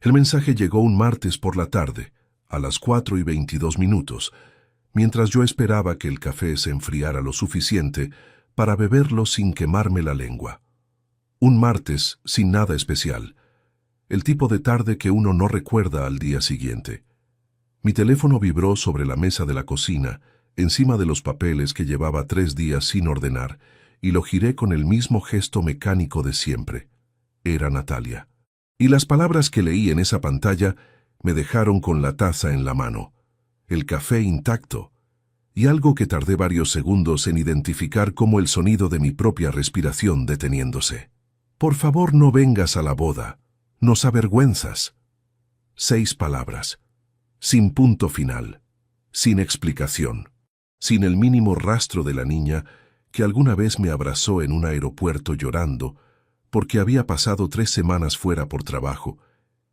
El mensaje llegó un martes por la tarde, a las 4:22, mientras yo esperaba que el café se enfriara lo suficiente para beberlo sin quemarme la lengua. Un martes sin nada especial, el tipo de tarde que uno no recuerda al día siguiente. Mi teléfono vibró sobre la mesa de la cocina, encima de los papeles que llevaba 3 días sin ordenar, y lo giré con el mismo gesto mecánico de siempre. Era Natalia. Y las palabras que leí en esa pantalla me dejaron con la taza en la mano, el café intacto, y algo que tardé varios segundos en identificar como el sonido de mi propia respiración deteniéndose. Por favor, no vengas a la boda. Nos avergüenzas. 6 palabras. Sin punto final. Sin explicación. Sin el mínimo rastro de la niña que alguna vez me abrazó en un aeropuerto llorando porque había pasado 3 semanas fuera por trabajo,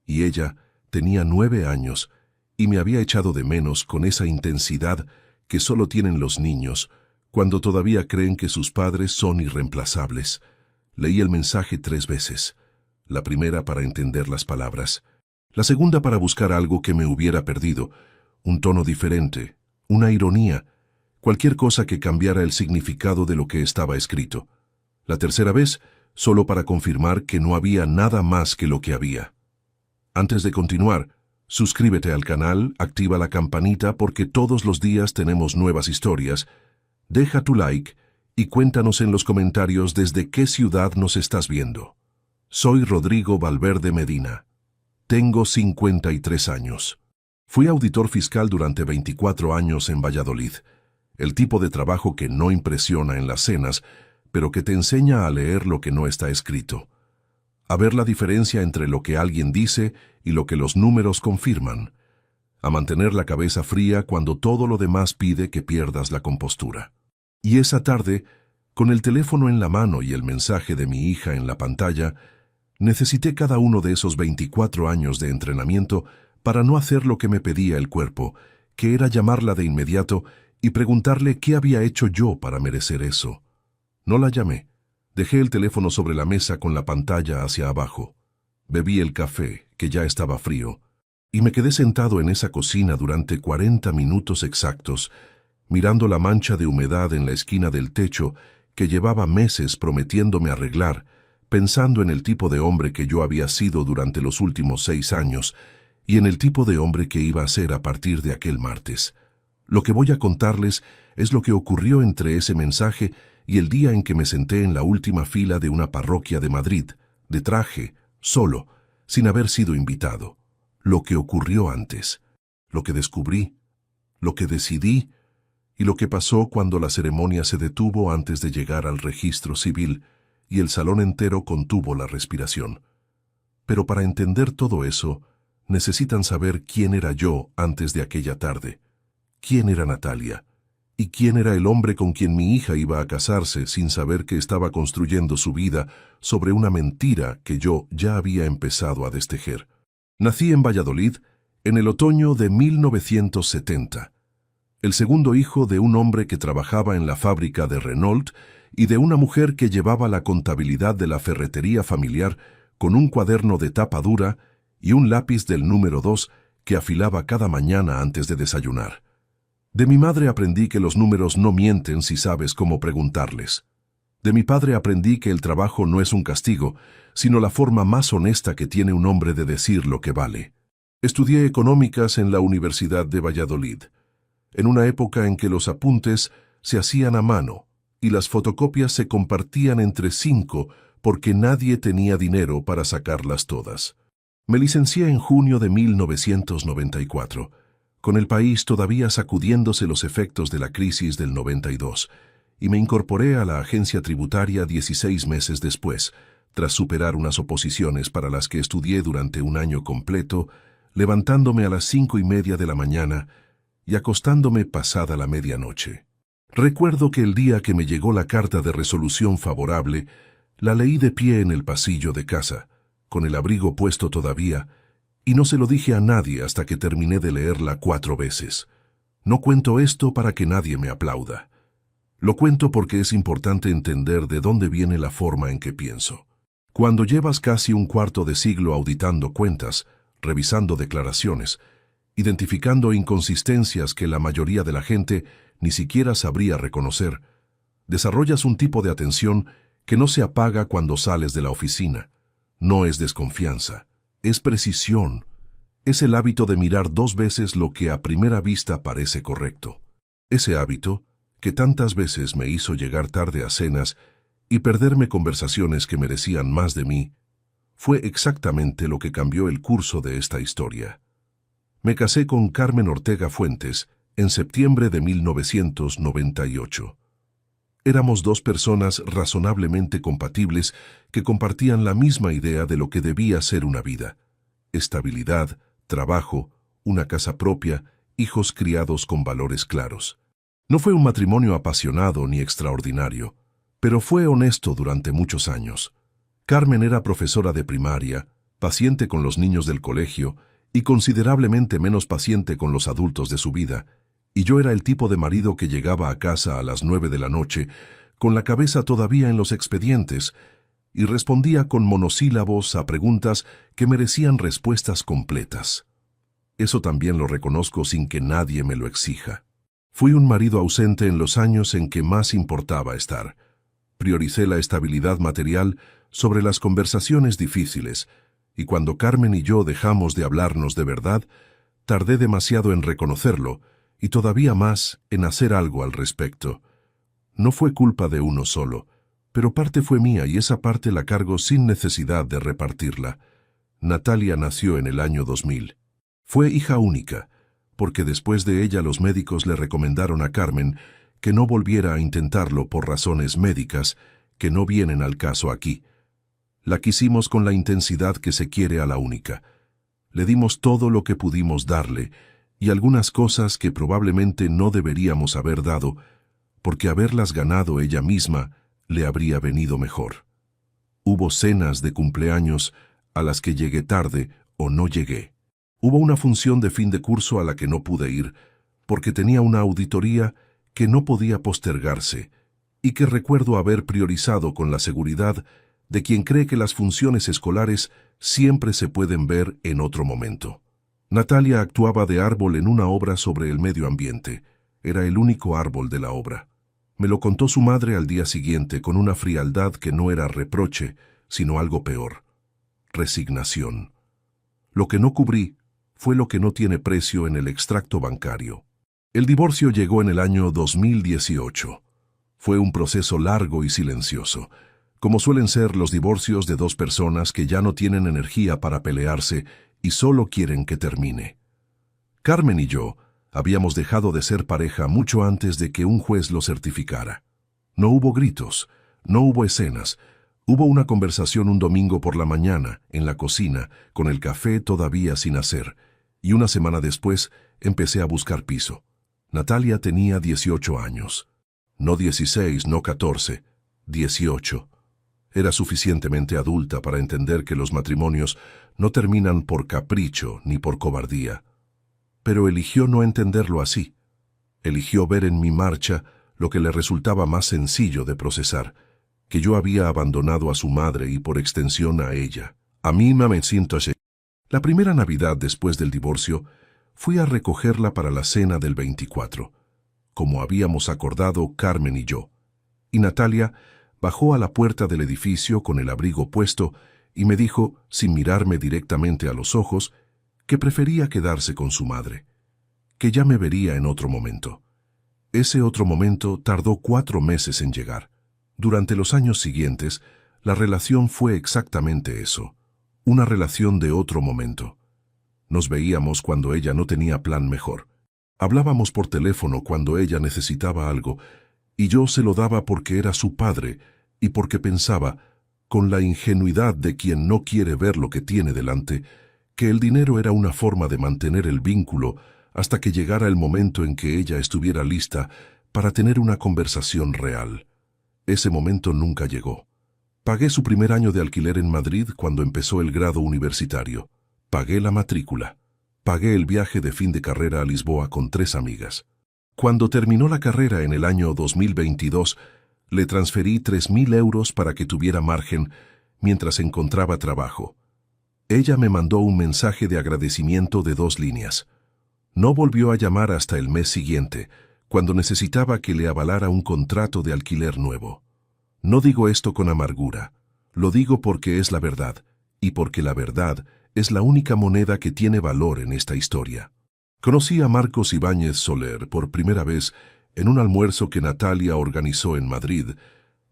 y ella tenía 9 años y me había echado de menos con esa intensidad que solo tienen los niños cuando todavía creen que sus padres son irreemplazables. Leí el mensaje 3 veces, la primera para entender las palabras, la segunda para buscar algo que me hubiera perdido, un tono diferente, una ironía, cualquier cosa que cambiara el significado de lo que estaba escrito. La tercera vez, solo para confirmar que no había nada más que lo que había. Antes de continuar, suscríbete al canal, activa la campanita porque todos los días tenemos nuevas historias, deja tu like y cuéntanos en los comentarios desde qué ciudad nos estás viendo. Soy Rodrigo Valverde Medina. Tengo 53 años. Fui auditor fiscal durante 24 años en Valladolid, el tipo de trabajo que no impresiona en las cenas, pero que te enseña a leer lo que no está escrito, a ver la diferencia entre lo que alguien dice y lo que los números confirman, a mantener la cabeza fría cuando todo lo demás pide que pierdas la compostura. Y esa tarde, con el teléfono en la mano y el mensaje de mi hija en la pantalla, necesité cada uno de esos 24 años de entrenamiento para no hacer lo que me pedía el cuerpo, que era llamarla de inmediato y preguntarle qué había hecho yo para merecer eso. No la llamé. Dejé el teléfono sobre la mesa con la pantalla hacia abajo. Bebí el café, que ya estaba frío, y me quedé sentado en esa cocina durante 40 minutos exactos, mirando la mancha de humedad en la esquina del techo que llevaba meses prometiéndome arreglar, pensando en el tipo de hombre que yo había sido durante los últimos 6 años y en el tipo de hombre que iba a ser a partir de aquel martes. Lo que voy a contarles es lo que ocurrió entre ese mensaje y el día en que me senté en la última fila de una parroquia de Madrid, de traje, solo, sin haber sido invitado. Lo que ocurrió antes, lo que descubrí, lo que decidí y lo que pasó cuando la ceremonia se detuvo antes de llegar al registro civil y el salón entero contuvo la respiración. Pero para entender todo eso, necesitan saber quién era yo antes de aquella tarde, quién era Natalia, y quién era el hombre con quien mi hija iba a casarse sin saber que estaba construyendo su vida sobre una mentira que yo ya había empezado a destejer. Nací en Valladolid en el otoño de 1970, el segundo hijo de un hombre que trabajaba en la fábrica de Renault y de una mujer que llevaba la contabilidad de la ferretería familiar con un cuaderno de tapa dura y un lápiz del número 2 que afilaba cada mañana antes de desayunar. De mi madre aprendí que los números no mienten si sabes cómo preguntarles. De mi padre aprendí que el trabajo no es un castigo, sino la forma más honesta que tiene un hombre de decir lo que vale. Estudié económicas en la Universidad de Valladolid, en una época en que los apuntes se hacían a mano y las fotocopias se compartían entre 5 porque nadie tenía dinero para sacarlas todas. Me licencié en junio de 1994, con el país todavía sacudiéndose los efectos de la crisis del 92, y me incorporé a la agencia tributaria 16 meses después, tras superar unas oposiciones para las que estudié durante un año completo, levantándome a las 5:30 de la mañana y acostándome pasada la medianoche. Recuerdo que el día que me llegó la carta de resolución favorable, la leí de pie en el pasillo de casa, con el abrigo puesto todavía, y no se lo dije a nadie hasta que terminé de leerla 4 veces. No cuento esto para que nadie me aplauda. Lo cuento porque es importante entender de dónde viene la forma en que pienso. Cuando llevas casi un cuarto de siglo auditando cuentas, revisando declaraciones, identificando inconsistencias que la mayoría de la gente ni siquiera sabría reconocer. Desarrollas un tipo de atención que no se apaga cuando sales de la oficina. No es desconfianza, es precisión. Es el hábito de mirar 2 veces lo que a primera vista parece correcto. Ese hábito, que tantas veces me hizo llegar tarde a cenas y perderme conversaciones que merecían más de mí, fue exactamente lo que cambió el curso de esta historia. Me casé con Carmen Ortega Fuentes en septiembre de 1998. Éramos 2 personas razonablemente compatibles que compartían la misma idea de lo que debía ser una vida: estabilidad, trabajo, una casa propia, hijos criados con valores claros. No fue un matrimonio apasionado ni extraordinario, pero fue honesto durante muchos años. Carmen era profesora de primaria, paciente con los niños del colegio y considerablemente menos paciente con los adultos de su vida, y yo era el tipo de marido que llegaba a casa a las 9 de la noche, con la cabeza todavía en los expedientes, y respondía con monosílabos a preguntas que merecían respuestas completas. Eso también lo reconozco sin que nadie me lo exija. Fui un marido ausente en los años en que más importaba estar. Prioricé la estabilidad material sobre las conversaciones difíciles, y cuando Carmen y yo dejamos de hablarnos de verdad, tardé demasiado en reconocerlo, y todavía más en hacer algo al respecto. No fue culpa de uno solo, pero parte fue mía y esa parte la cargo sin necesidad de repartirla. Natalia nació en el año 2000. Fue hija única, porque después de ella los médicos le recomendaron a Carmen que no volviera a intentarlo por razones médicas que no vienen al caso aquí. La quisimos con la intensidad que se quiere a la única. Le dimos todo lo que pudimos darle, y algunas cosas que probablemente no deberíamos haber dado, porque haberlas ganado ella misma le habría venido mejor. Hubo cenas de cumpleaños a las que llegué tarde o no llegué. Hubo una función de fin de curso a la que no pude ir, porque tenía una auditoría que no podía postergarse, y que recuerdo haber priorizado con la seguridad de quien cree que las funciones escolares siempre se pueden ver en otro momento. Natalia actuaba de árbol en una obra sobre el medio ambiente. Era el único árbol de la obra. Me lo contó su madre al día siguiente con una frialdad que no era reproche, sino algo peor: resignación. Lo que no cubrí fue lo que no tiene precio en el extracto bancario. El divorcio llegó en el año 2018. Fue un proceso largo y silencioso, como suelen ser los divorcios de 2 personas que ya no tienen energía para pelearse y solo quieren que termine. Carmen y yo habíamos dejado de ser pareja mucho antes de que un juez lo certificara. No hubo gritos, no hubo escenas. Hubo una conversación un domingo por la mañana, en la cocina, con el café todavía sin hacer, y una semana después empecé a buscar piso. Natalia tenía 18 años. No 16, no 14, 18. Era suficientemente adulta para entender que los matrimonios no terminan por capricho ni por cobardía. Pero eligió no entenderlo así. Eligió ver en mi marcha lo que le resultaba más sencillo de procesar: que yo había abandonado a su madre y por extensión a ella. A mí me siento así. La primera Navidad después del divorcio fui a recogerla para la cena del 24, como habíamos acordado Carmen y yo, y Natalia bajó a la puerta del edificio con el abrigo puesto y me dijo, sin mirarme directamente a los ojos, que prefería quedarse con su madre, que ya me vería en otro momento. Ese otro momento tardó 4 meses en llegar. Durante los años siguientes, la relación fue exactamente eso, una relación de otro momento. Nos veíamos cuando ella no tenía plan mejor. Hablábamos por teléfono cuando ella necesitaba algo, y yo se lo daba porque era su padre y porque pensaba, con la ingenuidad de quien no quiere ver lo que tiene delante, que el dinero era una forma de mantener el vínculo hasta que llegara el momento en que ella estuviera lista para tener una conversación real. Ese momento nunca llegó. Pagué su primer año de alquiler en Madrid cuando empezó el grado universitario. Pagué la matrícula. Pagué el viaje de fin de carrera a Lisboa con 3 amigas. Cuando terminó la carrera en el año 2022, le transferí 3.000 euros para que tuviera margen mientras encontraba trabajo. Ella me mandó un mensaje de agradecimiento de 2 líneas. No volvió a llamar hasta el mes siguiente, cuando necesitaba que le avalara un contrato de alquiler nuevo. No digo esto con amargura, lo digo porque es la verdad, y porque la verdad es la única moneda que tiene valor en esta historia. Conocí a Marcos Ibáñez Soler por primera vez en un almuerzo que Natalia organizó en Madrid,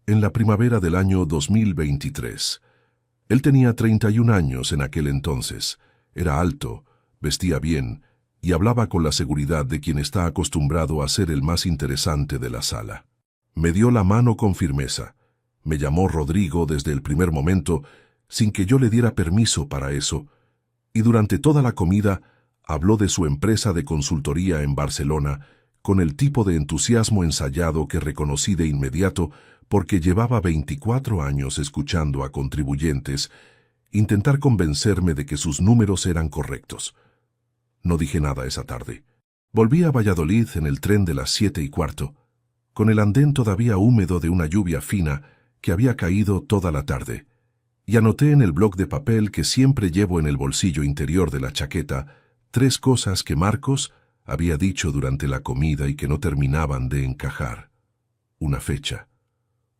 en la primavera del año 2023. Él tenía 31 años en aquel entonces, era alto, vestía bien y hablaba con la seguridad de quien está acostumbrado a ser el más interesante de la sala. Me dio la mano con firmeza. Me llamó Rodrigo desde el primer momento, sin que yo le diera permiso para eso, y durante toda la comida habló de su empresa de consultoría en Barcelona con el tipo de entusiasmo ensayado que reconocí de inmediato porque llevaba 24 años escuchando a contribuyentes intentar convencerme de que sus números eran correctos. No dije nada esa tarde. Volví a Valladolid en el tren de las 7:15, con el andén todavía húmedo de una lluvia fina que había caído toda la tarde, y anoté en el bloc de papel que siempre llevo en el bolsillo interior de la chaqueta 3 cosas que Marcos había dicho durante la comida y que no terminaban de encajar. Una fecha,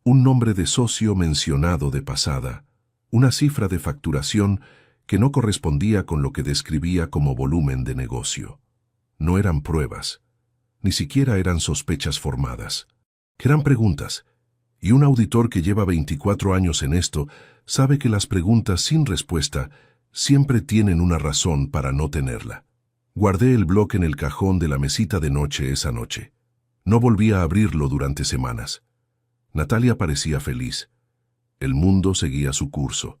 un nombre de socio mencionado de pasada, una cifra de facturación que no correspondía con lo que describía como volumen de negocio. No eran pruebas, ni siquiera eran sospechas formadas. Eran preguntas, y un auditor que lleva 24 años en esto sabe que las preguntas sin respuesta siempre tienen una razón para no tenerla. Guardé el bloc en el cajón de la mesita de noche esa noche. No volví a abrirlo durante semanas. Natalia parecía feliz. El mundo seguía su curso.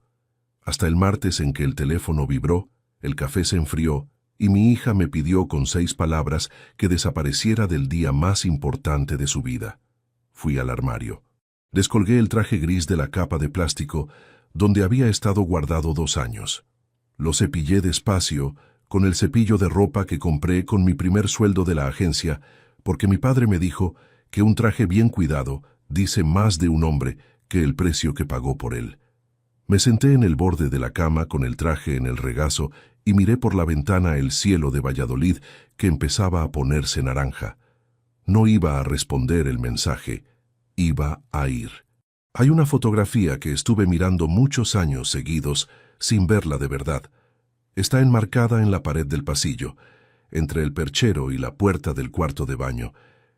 Hasta el martes en que el teléfono vibró, el café se enfrió y mi hija me pidió con 6 palabras que desapareciera del día más importante de su vida. Fui al armario. Descolgué el traje gris de la capa de plástico donde había estado guardado 2 años. Lo cepillé despacio con el cepillo de ropa que compré con mi primer sueldo de la agencia, porque mi padre me dijo que un traje bien cuidado dice más de un hombre que el precio que pagó por él. Me senté en el borde de la cama con el traje en el regazo y miré por la ventana el cielo de Valladolid que empezaba a ponerse naranja. No iba a responder el mensaje, iba a ir. Hay una fotografía que estuve mirando muchos años seguidos sin verla de verdad. Está enmarcada en la pared del pasillo, entre el perchero y la puerta del cuarto de baño,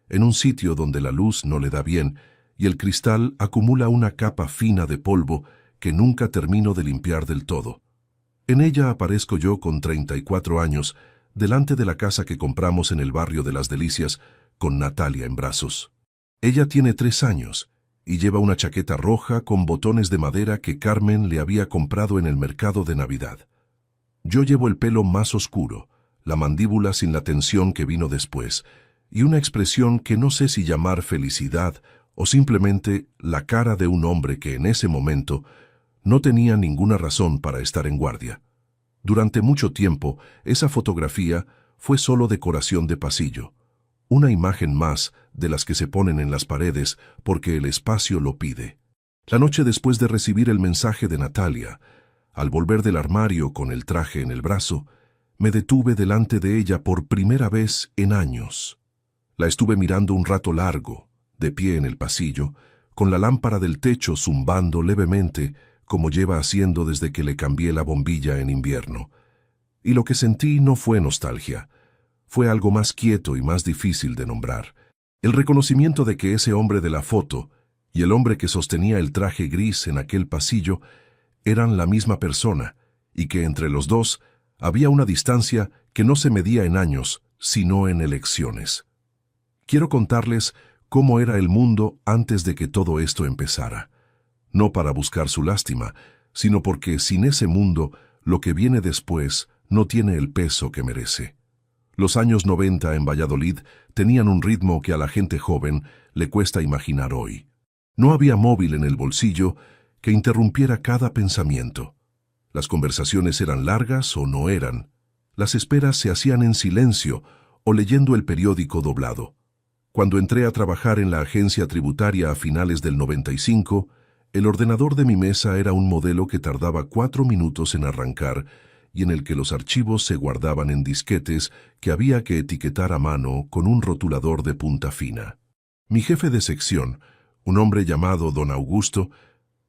en un sitio donde la luz no le da bien y el cristal acumula una capa fina de polvo que nunca termino de limpiar del todo. En ella aparezco yo con 34 años, delante de la casa que compramos en el barrio de Las Delicias, con Natalia en brazos. Ella tiene 3 años y lleva una chaqueta roja con botones de madera que Carmen le había comprado en el mercado de Navidad. Yo llevo el pelo más oscuro, la mandíbula sin la tensión que vino después, y una expresión que no sé si llamar felicidad o simplemente la cara de un hombre que en ese momento no tenía ninguna razón para estar en guardia. Durante mucho tiempo, esa fotografía fue solo decoración de pasillo, una imagen más de las que se ponen en las paredes porque el espacio lo pide. La noche después de recibir el mensaje de Natalia, al volver del armario con el traje en el brazo, me detuve delante de ella por primera vez en años. La estuve mirando un rato largo, de pie en el pasillo, con la lámpara del techo zumbando levemente, como lleva haciendo desde que le cambié la bombilla en invierno. Y lo que sentí no fue nostalgia, fue algo más quieto y más difícil de nombrar. El reconocimiento de que ese hombre de la foto y el hombre que sostenía el traje gris en aquel pasillo eran la misma persona, y que entre los dos había una distancia que no se medía en años, sino en elecciones. Quiero contarles cómo era el mundo antes de que todo esto empezara. No para buscar su lástima, sino porque sin ese mundo, lo que viene después no tiene el peso que merece. Los años 90 en Valladolid tenían un ritmo que a la gente joven le cuesta imaginar hoy. No había móvil en el bolsillo que interrumpiera cada pensamiento. Las conversaciones eran largas o no eran. Las esperas se hacían en silencio o leyendo el periódico doblado. Cuando entré a trabajar en la agencia tributaria a finales del 95, El ordenador de mi mesa era un modelo que tardaba 4 minutos en arrancar y en el que los archivos se guardaban en disquetes que había que etiquetar a mano con un rotulador de punta fina. Mi jefe de sección, un hombre llamado don Augusto,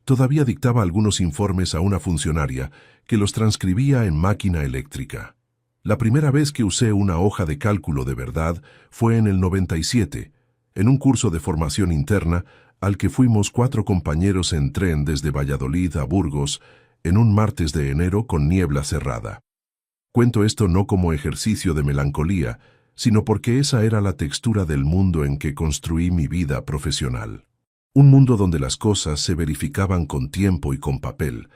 todavía dictaba algunos informes a una funcionaria que los transcribía en máquina eléctrica. La primera vez que usé una hoja de cálculo de verdad fue en el 97, en un curso de formación interna al que fuimos 4 compañeros en tren desde Valladolid a Burgos en un martes de enero con niebla cerrada. Cuento esto no como ejercicio de melancolía, sino porque esa era la textura del mundo en que construí mi vida profesional. Un mundo donde las cosas se verificaban con tiempo y con papel,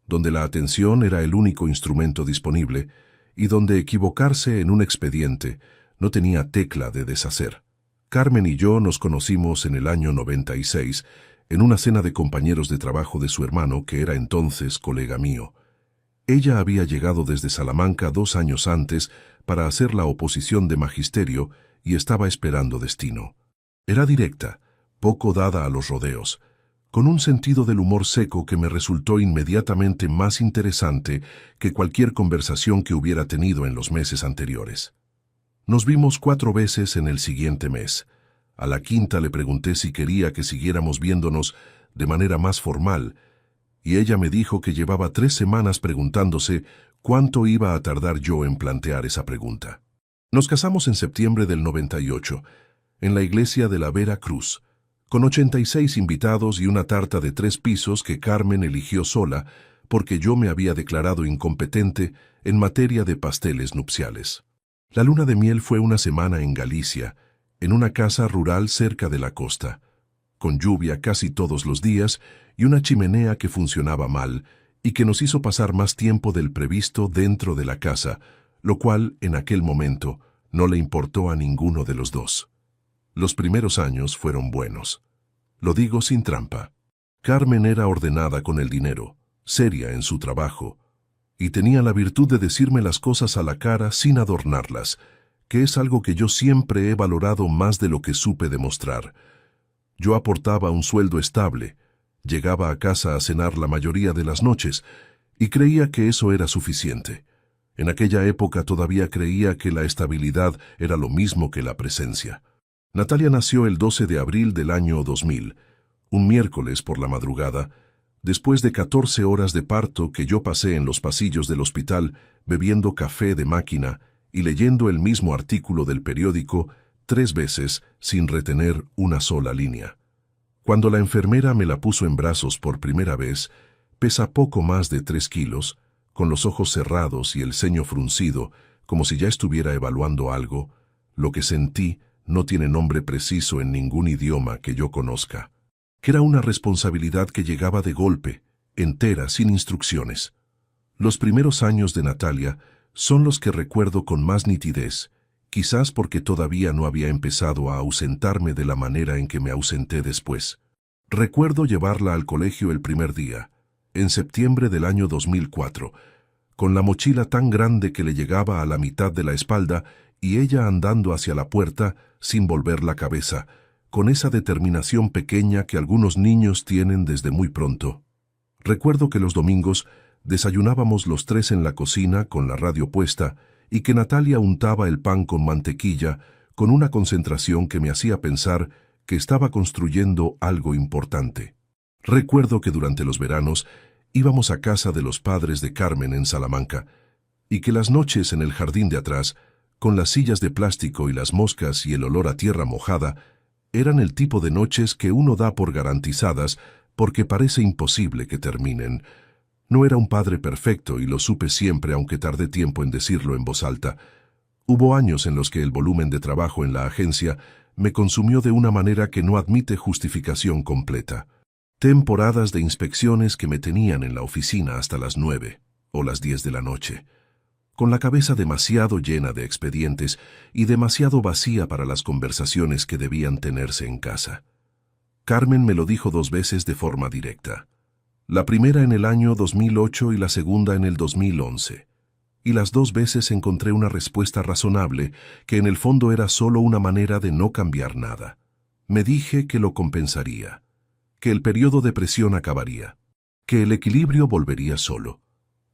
donde la atención era el único instrumento disponible y donde equivocarse en un expediente no tenía tecla de deshacer. Carmen y yo nos conocimos en el año 96 en una cena de compañeros de trabajo de su hermano, que era entonces colega mío. Ella había llegado desde Salamanca 2 años antes para hacer la oposición de magisterio y estaba esperando destino. Era directa, poco dada a los rodeos, con un sentido del humor seco que me resultó inmediatamente más interesante que cualquier conversación que hubiera tenido en los meses anteriores. Nos vimos 4 veces en el siguiente mes. A la quinta le pregunté si quería que siguiéramos viéndonos de manera más formal, y ella me dijo que llevaba 3 semanas preguntándose cuánto iba a tardar yo en plantear esa pregunta. Nos casamos en septiembre del 98, en la iglesia de la Vera Cruz, con 86 invitados y una tarta de 3 pisos que Carmen eligió sola porque yo me había declarado incompetente en materia de pasteles nupciales. La luna de miel fue una semana en Galicia, en una casa rural cerca de la costa, con lluvia casi todos los días y una chimenea que funcionaba mal y que nos hizo pasar más tiempo del previsto dentro de la casa, lo cual, en aquel momento, no le importó a ninguno de los dos. Los primeros años fueron buenos. Lo digo sin trampa. Carmen era ordenada con el dinero, seria en su trabajo, y tenía la virtud de decirme las cosas a la cara sin adornarlas, que es algo que yo siempre he valorado más de lo que supe demostrar. Yo aportaba un sueldo estable, llegaba a casa a cenar la mayoría de las noches, y creía que eso era suficiente. En aquella época todavía creía que la estabilidad era lo mismo que la presencia. Natalia nació el 12 de abril del año 2000, un miércoles por la madrugada, después de 14 horas de parto que yo pasé en los pasillos del hospital bebiendo café de máquina y leyendo el mismo artículo del periódico 3 veces sin retener una sola línea. Cuando la enfermera me la puso en brazos por primera vez, pesa poco más de 3 kilos, con los ojos cerrados y el ceño fruncido, como si ya estuviera evaluando algo. Lo que sentí no tiene nombre preciso en ningún idioma que yo conozca. Que era una responsabilidad que llegaba de golpe, entera, sin instrucciones. Los primeros años de Natalia son los que recuerdo con más nitidez, quizás porque todavía no había empezado a ausentarme de la manera en que me ausenté después. Recuerdo llevarla al colegio el primer día, en septiembre del año 2004, con la mochila tan grande que le llegaba a la mitad de la espalda y ella andando hacia la puerta sin volver la cabeza, con esa determinación pequeña que algunos niños tienen desde muy pronto. Recuerdo que los domingos desayunábamos los 3 en la cocina con la radio puesta y que Natalia untaba el pan con mantequilla con una concentración que me hacía pensar que estaba construyendo algo importante. Recuerdo que durante los veranos íbamos a casa de los padres de Carmen en Salamanca y que las noches en el jardín de atrás, con las sillas de plástico y las moscas y el olor a tierra mojada, eran el tipo de noches que uno da por garantizadas porque parece imposible que terminen. No era un padre perfecto y lo supe siempre, aunque tardé tiempo en decirlo en voz alta. Hubo años en los que el volumen de trabajo en la agencia me consumió de una manera que no admite justificación completa. Temporadas de inspecciones que me tenían en la oficina hasta las 9 o las 10 de la noche, con la cabeza demasiado llena de expedientes y demasiado vacía para las conversaciones que debían tenerse en casa. Carmen me lo dijo 2 veces de forma directa. La primera en el año 2008 y la segunda en el 2011. Y las 2 veces encontré una respuesta razonable que en el fondo era solo una manera de no cambiar nada. Me dije que lo compensaría, que el periodo de presión acabaría, que el equilibrio volvería solo.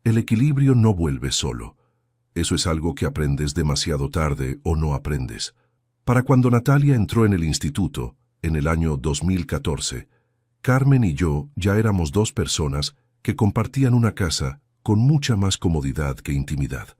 El equilibrio no vuelve solo. Eso es algo que aprendes demasiado tarde o no aprendes. Para cuando Natalia entró en el instituto, en el año 2014, Carmen y yo ya éramos dos personas que compartían una casa con mucha más comodidad que intimidad.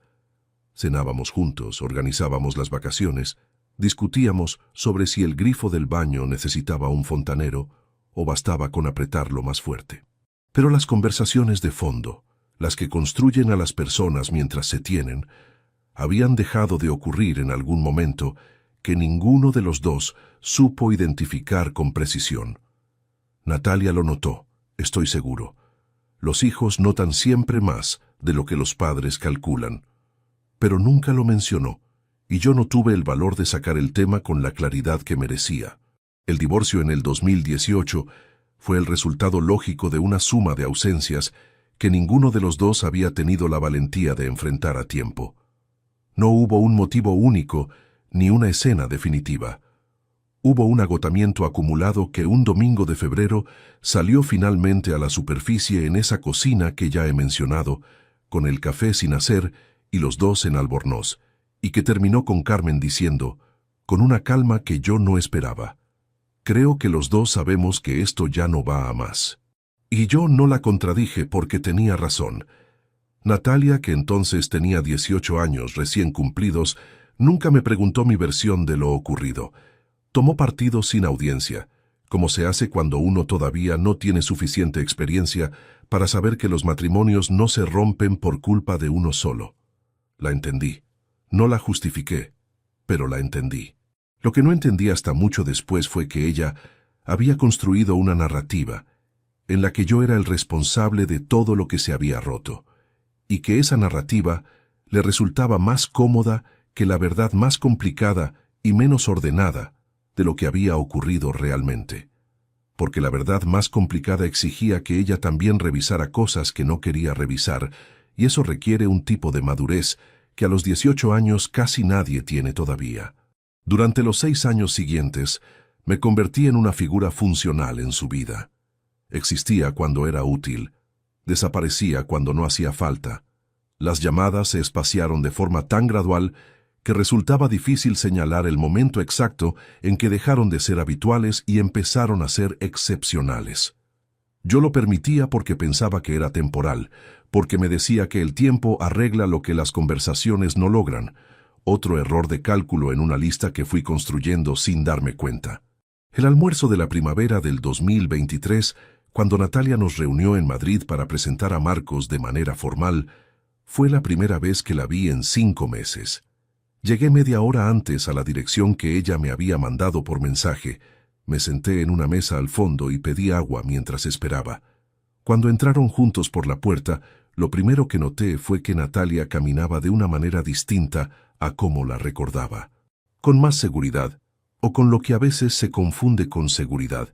Cenábamos juntos, organizábamos las vacaciones, discutíamos sobre si el grifo del baño necesitaba un fontanero o bastaba con apretarlo más fuerte. Pero las conversaciones de fondo, las que construyen a las personas mientras se tienen, habían dejado de ocurrir en algún momento que ninguno de los dos supo identificar con precisión. Natalia lo notó, estoy seguro. Los hijos notan siempre más de lo que los padres calculan. Pero nunca lo mencionó, y yo no tuve el valor de sacar el tema con la claridad que merecía. El divorcio en el 2018 fue el resultado lógico de una suma de ausencias que ninguno de los dos había tenido la valentía de enfrentar a tiempo. No hubo un motivo único ni una escena definitiva. Hubo un agotamiento acumulado que un domingo de febrero salió finalmente a la superficie en esa cocina que ya he mencionado, con el café sin hacer y los dos en Albornoz, y que terminó con Carmen diciendo, con una calma que yo no esperaba: creo que los dos sabemos que esto ya no va a más. Y yo no la contradije porque tenía razón. Natalia, que entonces tenía 18 años recién cumplidos, nunca me preguntó mi versión de lo ocurrido. Tomó partido sin audiencia, como se hace cuando uno todavía no tiene suficiente experiencia para saber que los matrimonios no se rompen por culpa de uno solo. La entendí. No la justifiqué, pero la entendí. Lo que no entendí hasta mucho después fue que ella había construido una narrativa en la que yo era el responsable de todo lo que se había roto, y que esa narrativa le resultaba más cómoda que la verdad más complicada y menos ordenada de lo que había ocurrido realmente. Porque la verdad más complicada exigía que ella también revisara cosas que no quería revisar, y eso requiere un tipo de madurez que a los 18 años casi nadie tiene todavía. Durante los 6 años siguientes, me convertí en una figura funcional en su vida. Existía cuando era útil, desaparecía cuando no hacía falta. Las llamadas se espaciaron de forma tan gradual que resultaba difícil señalar el momento exacto en que dejaron de ser habituales y empezaron a ser excepcionales. Yo lo permitía porque pensaba que era temporal, porque me decía que el tiempo arregla lo que las conversaciones no logran. Otro error de cálculo en una lista que fui construyendo sin darme cuenta. El almuerzo de la primavera del 2023, cuando Natalia nos reunió en Madrid para presentar a Marcos de manera formal, fue la primera vez que la vi en 5 meses. Llegué media hora antes a la dirección que ella me había mandado por mensaje. Me senté en una mesa al fondo y pedí agua mientras esperaba. Cuando entraron juntos por la puerta, lo primero que noté fue que Natalia caminaba de una manera distinta a como la recordaba. Con más seguridad, o con lo que a veces se confunde con seguridad,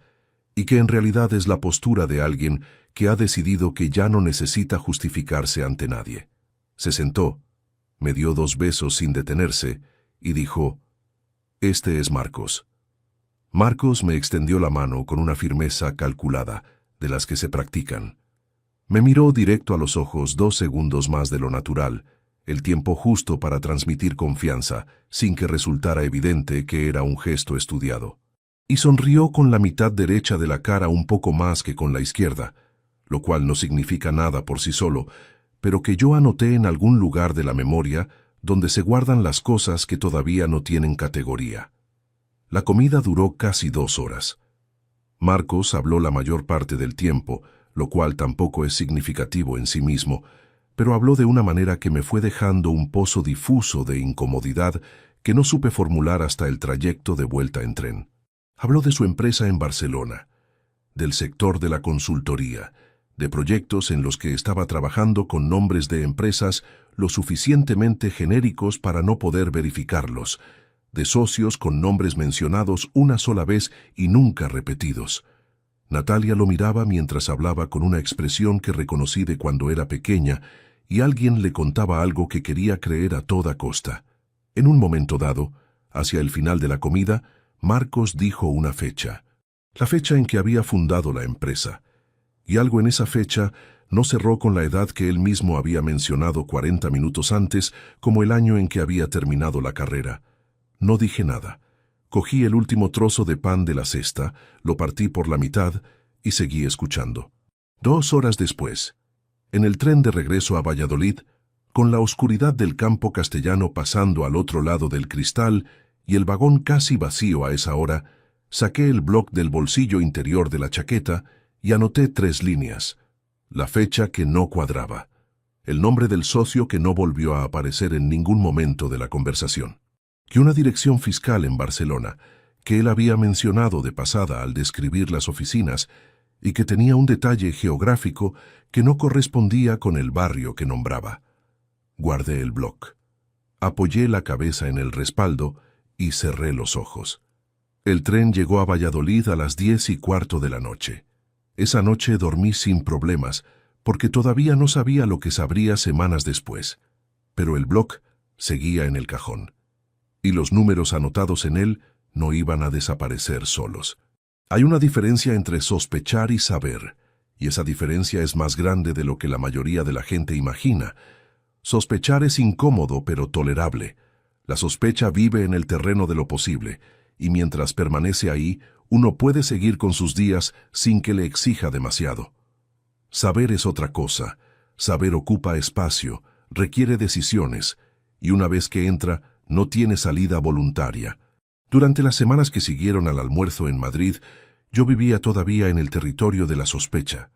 y que en realidad es la postura de alguien que ha decidido que ya no necesita justificarse ante nadie. Se sentó, me dio 2 besos sin detenerse, y dijo: «Este es Marcos». Marcos me extendió la mano con una firmeza calculada, de las que se practican. Me miró directo a los ojos 2 segundos más de lo natural, el tiempo justo para transmitir confianza, sin que resultara evidente que era un gesto estudiado. Y sonrió con la mitad derecha de la cara un poco más que con la izquierda, lo cual no significa nada por sí solo, pero que yo anoté en algún lugar de la memoria donde se guardan las cosas que todavía no tienen categoría. La comida duró casi 2 horas. Marcos habló la mayor parte del tiempo, lo cual tampoco es significativo en sí mismo, pero habló de una manera que me fue dejando un pozo difuso de incomodidad que no supe formular hasta el trayecto de vuelta en tren. Habló de su empresa en Barcelona, del sector de la consultoría, de proyectos en los que estaba trabajando con nombres de empresas lo suficientemente genéricos para no poder verificarlos, de socios con nombres mencionados una sola vez y nunca repetidos. Natalia lo miraba mientras hablaba con una expresión que reconocí de cuando era pequeña, y alguien le contaba algo que quería creer a toda costa. En un momento dado, hacia el final de la comida, Marcos dijo una fecha. la fecha en que había fundado la empresa, y algo en esa fecha no cerró con la edad que él mismo había mencionado 40 minutos antes como el año en que había terminado la carrera. No dije nada. Cogí el último trozo de pan de la cesta, lo partí por la mitad y seguí escuchando. 2 horas después, en el tren de regreso a Valladolid, con la oscuridad del campo castellano pasando al otro lado del cristal y el vagón casi vacío a esa hora, saqué el bloc del bolsillo interior de la chaqueta y anoté 3 líneas. La fecha que no cuadraba. El nombre del socio que no volvió a aparecer en ningún momento de la conversación. Y una dirección fiscal en Barcelona, que él había mencionado de pasada al describir las oficinas, y que tenía un detalle geográfico que no correspondía con el barrio que nombraba. Guardé el bloc. Apoyé la cabeza en el respaldo y cerré los ojos. El tren llegó a Valladolid a las 10:15 de la noche. Esa noche dormí sin problemas, porque todavía no sabía lo que sabría semanas después. Pero el bloc seguía en el cajón. Y los números anotados en él no iban a desaparecer solos. Hay una diferencia entre sospechar y saber, y esa diferencia es más grande de lo que la mayoría de la gente imagina. Sospechar es incómodo pero tolerable. La sospecha vive en el terreno de lo posible, y mientras permanece ahí, uno puede seguir con sus días sin que le exija demasiado. Saber es otra cosa. Saber ocupa espacio, requiere decisiones, y una vez que entra, no tiene salida voluntaria. Durante las semanas que siguieron al almuerzo en Madrid, yo vivía todavía en el territorio de la sospecha.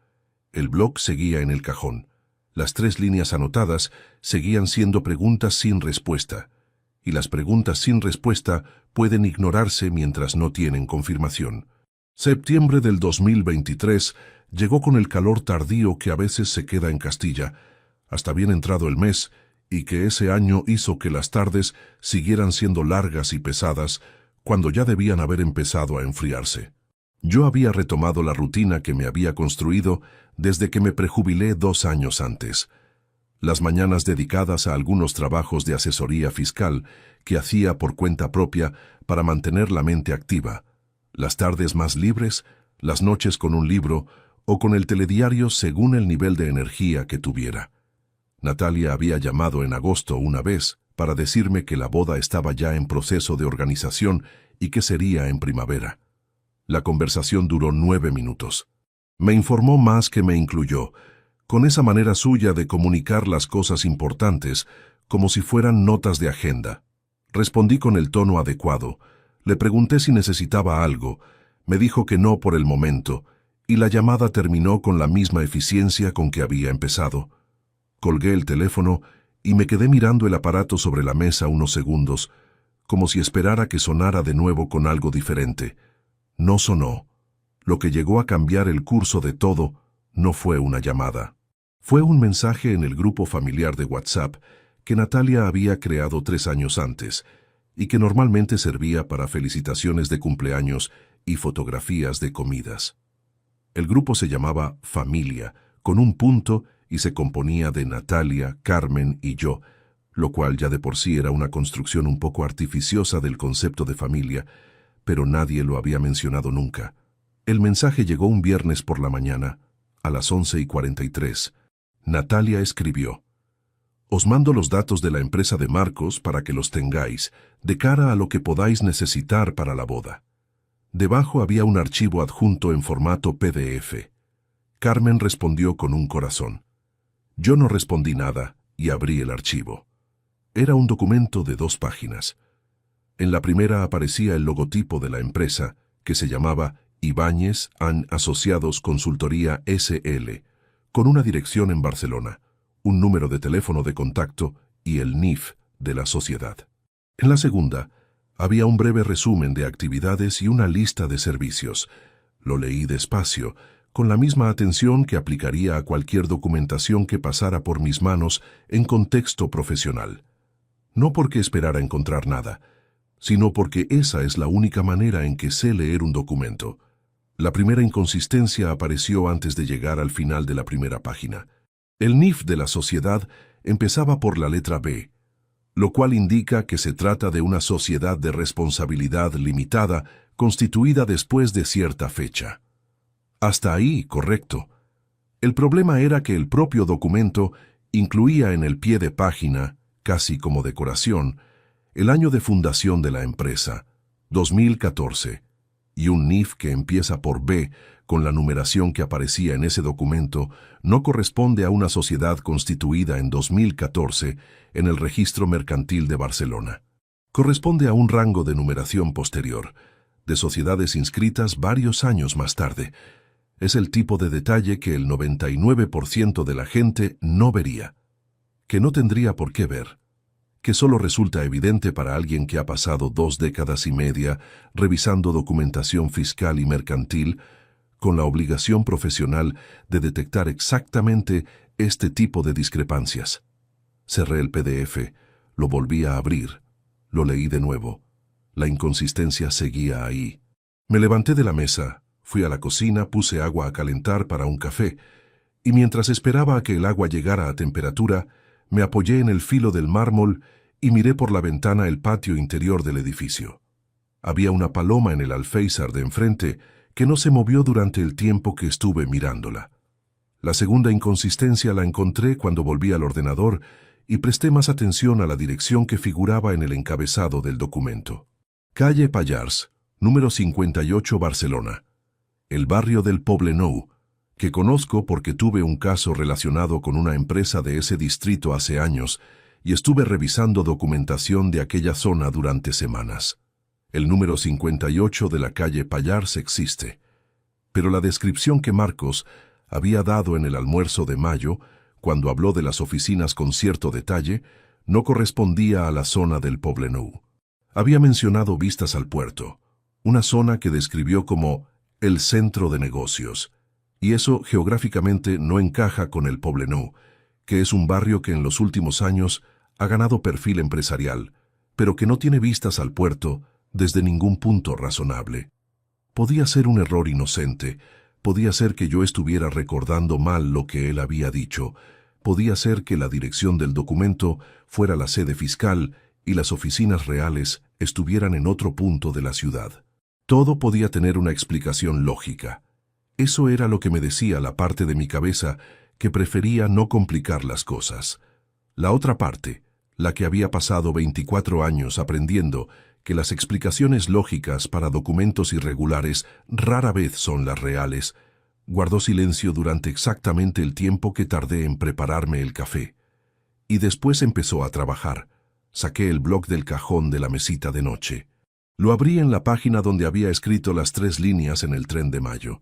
El bloc seguía en el cajón. Las 3 líneas anotadas seguían siendo preguntas sin respuesta, y las preguntas sin respuesta pueden ignorarse mientras no tienen confirmación. Septiembre del 2023 llegó con el calor tardío que a veces se queda en Castilla, hasta bien entrado el mes, y que ese año hizo que las tardes siguieran siendo largas y pesadas cuando ya debían haber empezado a enfriarse. Yo había retomado la rutina que me había construido desde que me prejubilé 2 años antes. Las mañanas dedicadas a algunos trabajos de asesoría fiscal que hacía por cuenta propia para mantener la mente activa, las tardes más libres, las noches con un libro o con el telediario según el nivel de energía que tuviera. Natalia había llamado en agosto una vez para decirme que la boda estaba ya en proceso de organización y que sería en primavera. La conversación duró 9 minutos. Me informó más que me incluyó, con esa manera suya de comunicar las cosas importantes como si fueran notas de agenda. Respondí con el tono adecuado, le pregunté si necesitaba algo, me dijo que no por el momento, y la llamada terminó con la misma eficiencia con que había empezado. Colgué el teléfono y me quedé mirando el aparato sobre la mesa unos segundos, como si esperara que sonara de nuevo con algo diferente. No sonó. Lo que llegó a cambiar el curso de todo no fue una llamada. Fue un mensaje en el grupo familiar de WhatsApp que Natalia había creado 3 años antes y que normalmente servía para felicitaciones de cumpleaños y fotografías de comidas. El grupo se llamaba Familia, con un punto, y se componía de Natalia, Carmen y yo, lo cual ya de por sí era una construcción un poco artificiosa del concepto de familia, pero nadie lo había mencionado nunca. El mensaje llegó un viernes por la mañana, a las 11:43. Natalia escribió: «Os mando los datos de la empresa de Marcos para que los tengáis, de cara a lo que podáis necesitar para la boda». Debajo había un archivo adjunto en formato PDF. Carmen respondió con un corazón. Yo no respondí nada y abrí el archivo. Era un documento de 2 páginas. En la primera aparecía el logotipo de la empresa, que se llamaba Ibáñez & Asociados Consultoría S.L., con una dirección en Barcelona, un número de teléfono de contacto y el NIF de la sociedad. En la segunda, había un breve resumen de actividades y una lista de servicios. Lo leí despacio, con la misma atención que aplicaría a cualquier documentación que pasara por mis manos en contexto profesional. No porque esperara encontrar nada, sino porque esa es la única manera en que sé leer un documento. La primera inconsistencia apareció antes de llegar al final de la primera página. El NIF de la sociedad empezaba por la letra B, lo cual indica que se trata de una sociedad de responsabilidad limitada constituida después de cierta fecha. Hasta ahí, correcto. El problema era que el propio documento incluía en el pie de página, casi como decoración, el año de fundación de la empresa, 2014, y un NIF que empieza por B, con la numeración que aparecía en ese documento, no corresponde a una sociedad constituida en 2014 en el Registro Mercantil de Barcelona. Corresponde a un rango de numeración posterior, de sociedades inscritas varios años más tarde. Es el tipo de detalle que el 99% de la gente no vería, que no tendría por qué ver, que solo resulta evidente para alguien que ha pasado 2 décadas y media revisando documentación fiscal y mercantil con la obligación profesional de detectar exactamente este tipo de discrepancias. Cerré el PDF, lo volví a abrir, lo leí de nuevo. La inconsistencia seguía ahí. Me levanté de la mesa, fui a la cocina, puse agua a calentar para un café, y mientras esperaba a que el agua llegara a temperatura, me apoyé en el filo del mármol y miré por la ventana el patio interior del edificio. Había una paloma en el alféizar de enfrente que no se movió durante el tiempo que estuve mirándola. La segunda inconsistencia la encontré cuando volví al ordenador y presté más atención a la dirección que figuraba en el encabezado del documento. Calle Pallars, número 58, Barcelona. El barrio del Poblenou, que conozco porque tuve un caso relacionado con una empresa de ese distrito hace años y estuve revisando documentación de aquella zona durante semanas. El número 58 de la calle Pallars existe, pero la descripción que Marcos había dado en el almuerzo de mayo, cuando habló de las oficinas con cierto detalle, no correspondía a la zona del Poblenou. Había mencionado vistas al puerto, una zona que describió como el centro de negocios, y eso geográficamente no encaja con el Poblenou, que es un barrio que en los últimos años ha ganado perfil empresarial, pero que no tiene vistas al puerto desde ningún punto razonable. Podía ser un error inocente, podía ser que yo estuviera recordando mal lo que él había dicho, podía ser que la dirección del documento fuera la sede fiscal y las oficinas reales estuvieran en otro punto de la ciudad. Todo podía tener una explicación lógica. Eso era lo que me decía la parte de mi cabeza que prefería no complicar las cosas. La otra parte, la que había pasado 24 años aprendiendo que las explicaciones lógicas para documentos irregulares rara vez son las reales, guardó silencio durante exactamente el tiempo que tardé en prepararme el café. Y después empezó a trabajar. Saqué el bloc del cajón de la mesita de noche. Lo abrí en la página donde había escrito las 3 líneas en el Tren de Mayo.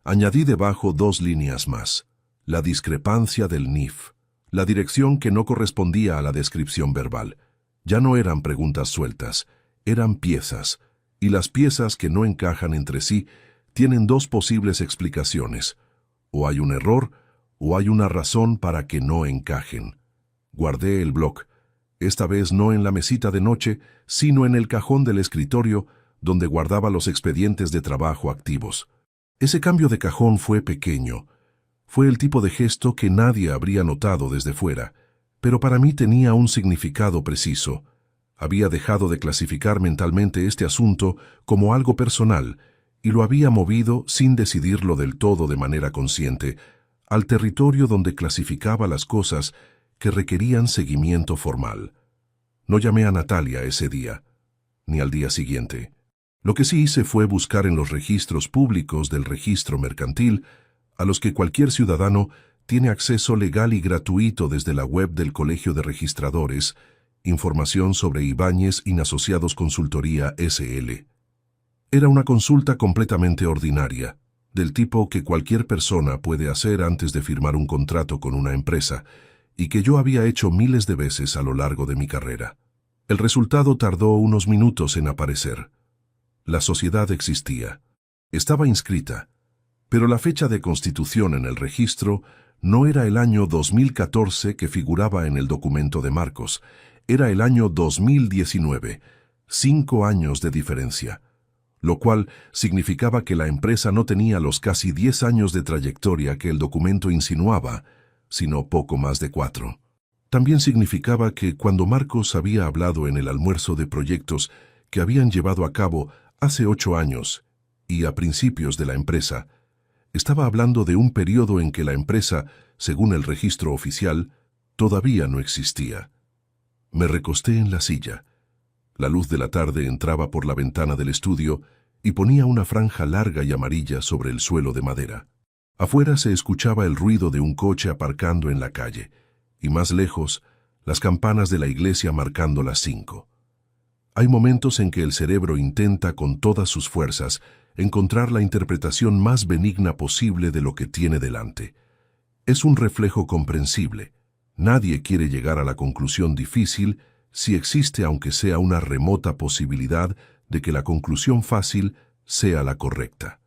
Añadí debajo 2 líneas más. La discrepancia del NIF. La dirección que no correspondía a la descripción verbal. Ya no eran preguntas sueltas, eran piezas, y las piezas que no encajan entre sí tienen 2 posibles explicaciones. O hay un error, o hay una razón para que no encajen. Guardé el bloc, esta vez no en la mesita de noche, sino en el cajón del escritorio, donde guardaba los expedientes de trabajo activos. Ese cambio de cajón fue pequeño. Fue el tipo de gesto que nadie habría notado desde fuera, pero para mí tenía un significado preciso. Había dejado de clasificar mentalmente este asunto como algo personal y lo había movido, sin decidirlo del todo de manera consciente, al territorio donde clasificaba las cosas que requerían seguimiento formal. No llamé a Natalia ese día, ni al día siguiente. Lo que sí hice fue buscar en los registros públicos del registro mercantil, a los que cualquier ciudadano tiene acceso legal y gratuito desde la web del Colegio de Registradores, información sobre Ibáñez y Asociados Consultoría S.L. Era una consulta completamente ordinaria, del tipo que cualquier persona puede hacer antes de firmar un contrato con una empresa, y que yo había hecho miles de veces a lo largo de mi carrera. El resultado tardó unos minutos en aparecer. La sociedad existía. Estaba inscrita. Pero la fecha de constitución en el registro no era el año 2014 que figuraba en el documento de Marcos, era el año 2019, 5 años de diferencia, lo cual significaba que la empresa no tenía los casi 10 años de trayectoria que el documento insinuaba, sino poco más de 4. También significaba que cuando Marcos había hablado en el almuerzo de proyectos que habían llevado a cabo Hace 8 años, y a principios de la empresa, estaba hablando de un periodo en que la empresa, según el registro oficial, todavía no existía. Me recosté en la silla. La luz de la tarde entraba por la ventana del estudio y ponía una franja larga y amarilla sobre el suelo de madera. Afuera se escuchaba el ruido de un coche aparcando en la calle, y más lejos, las campanas de la iglesia marcando las 5. Hay momentos en que el cerebro intenta con todas sus fuerzas encontrar la interpretación más benigna posible de lo que tiene delante. Es un reflejo comprensible. Nadie quiere llegar a la conclusión difícil si existe aunque sea una remota posibilidad de que la conclusión fácil sea la correcta.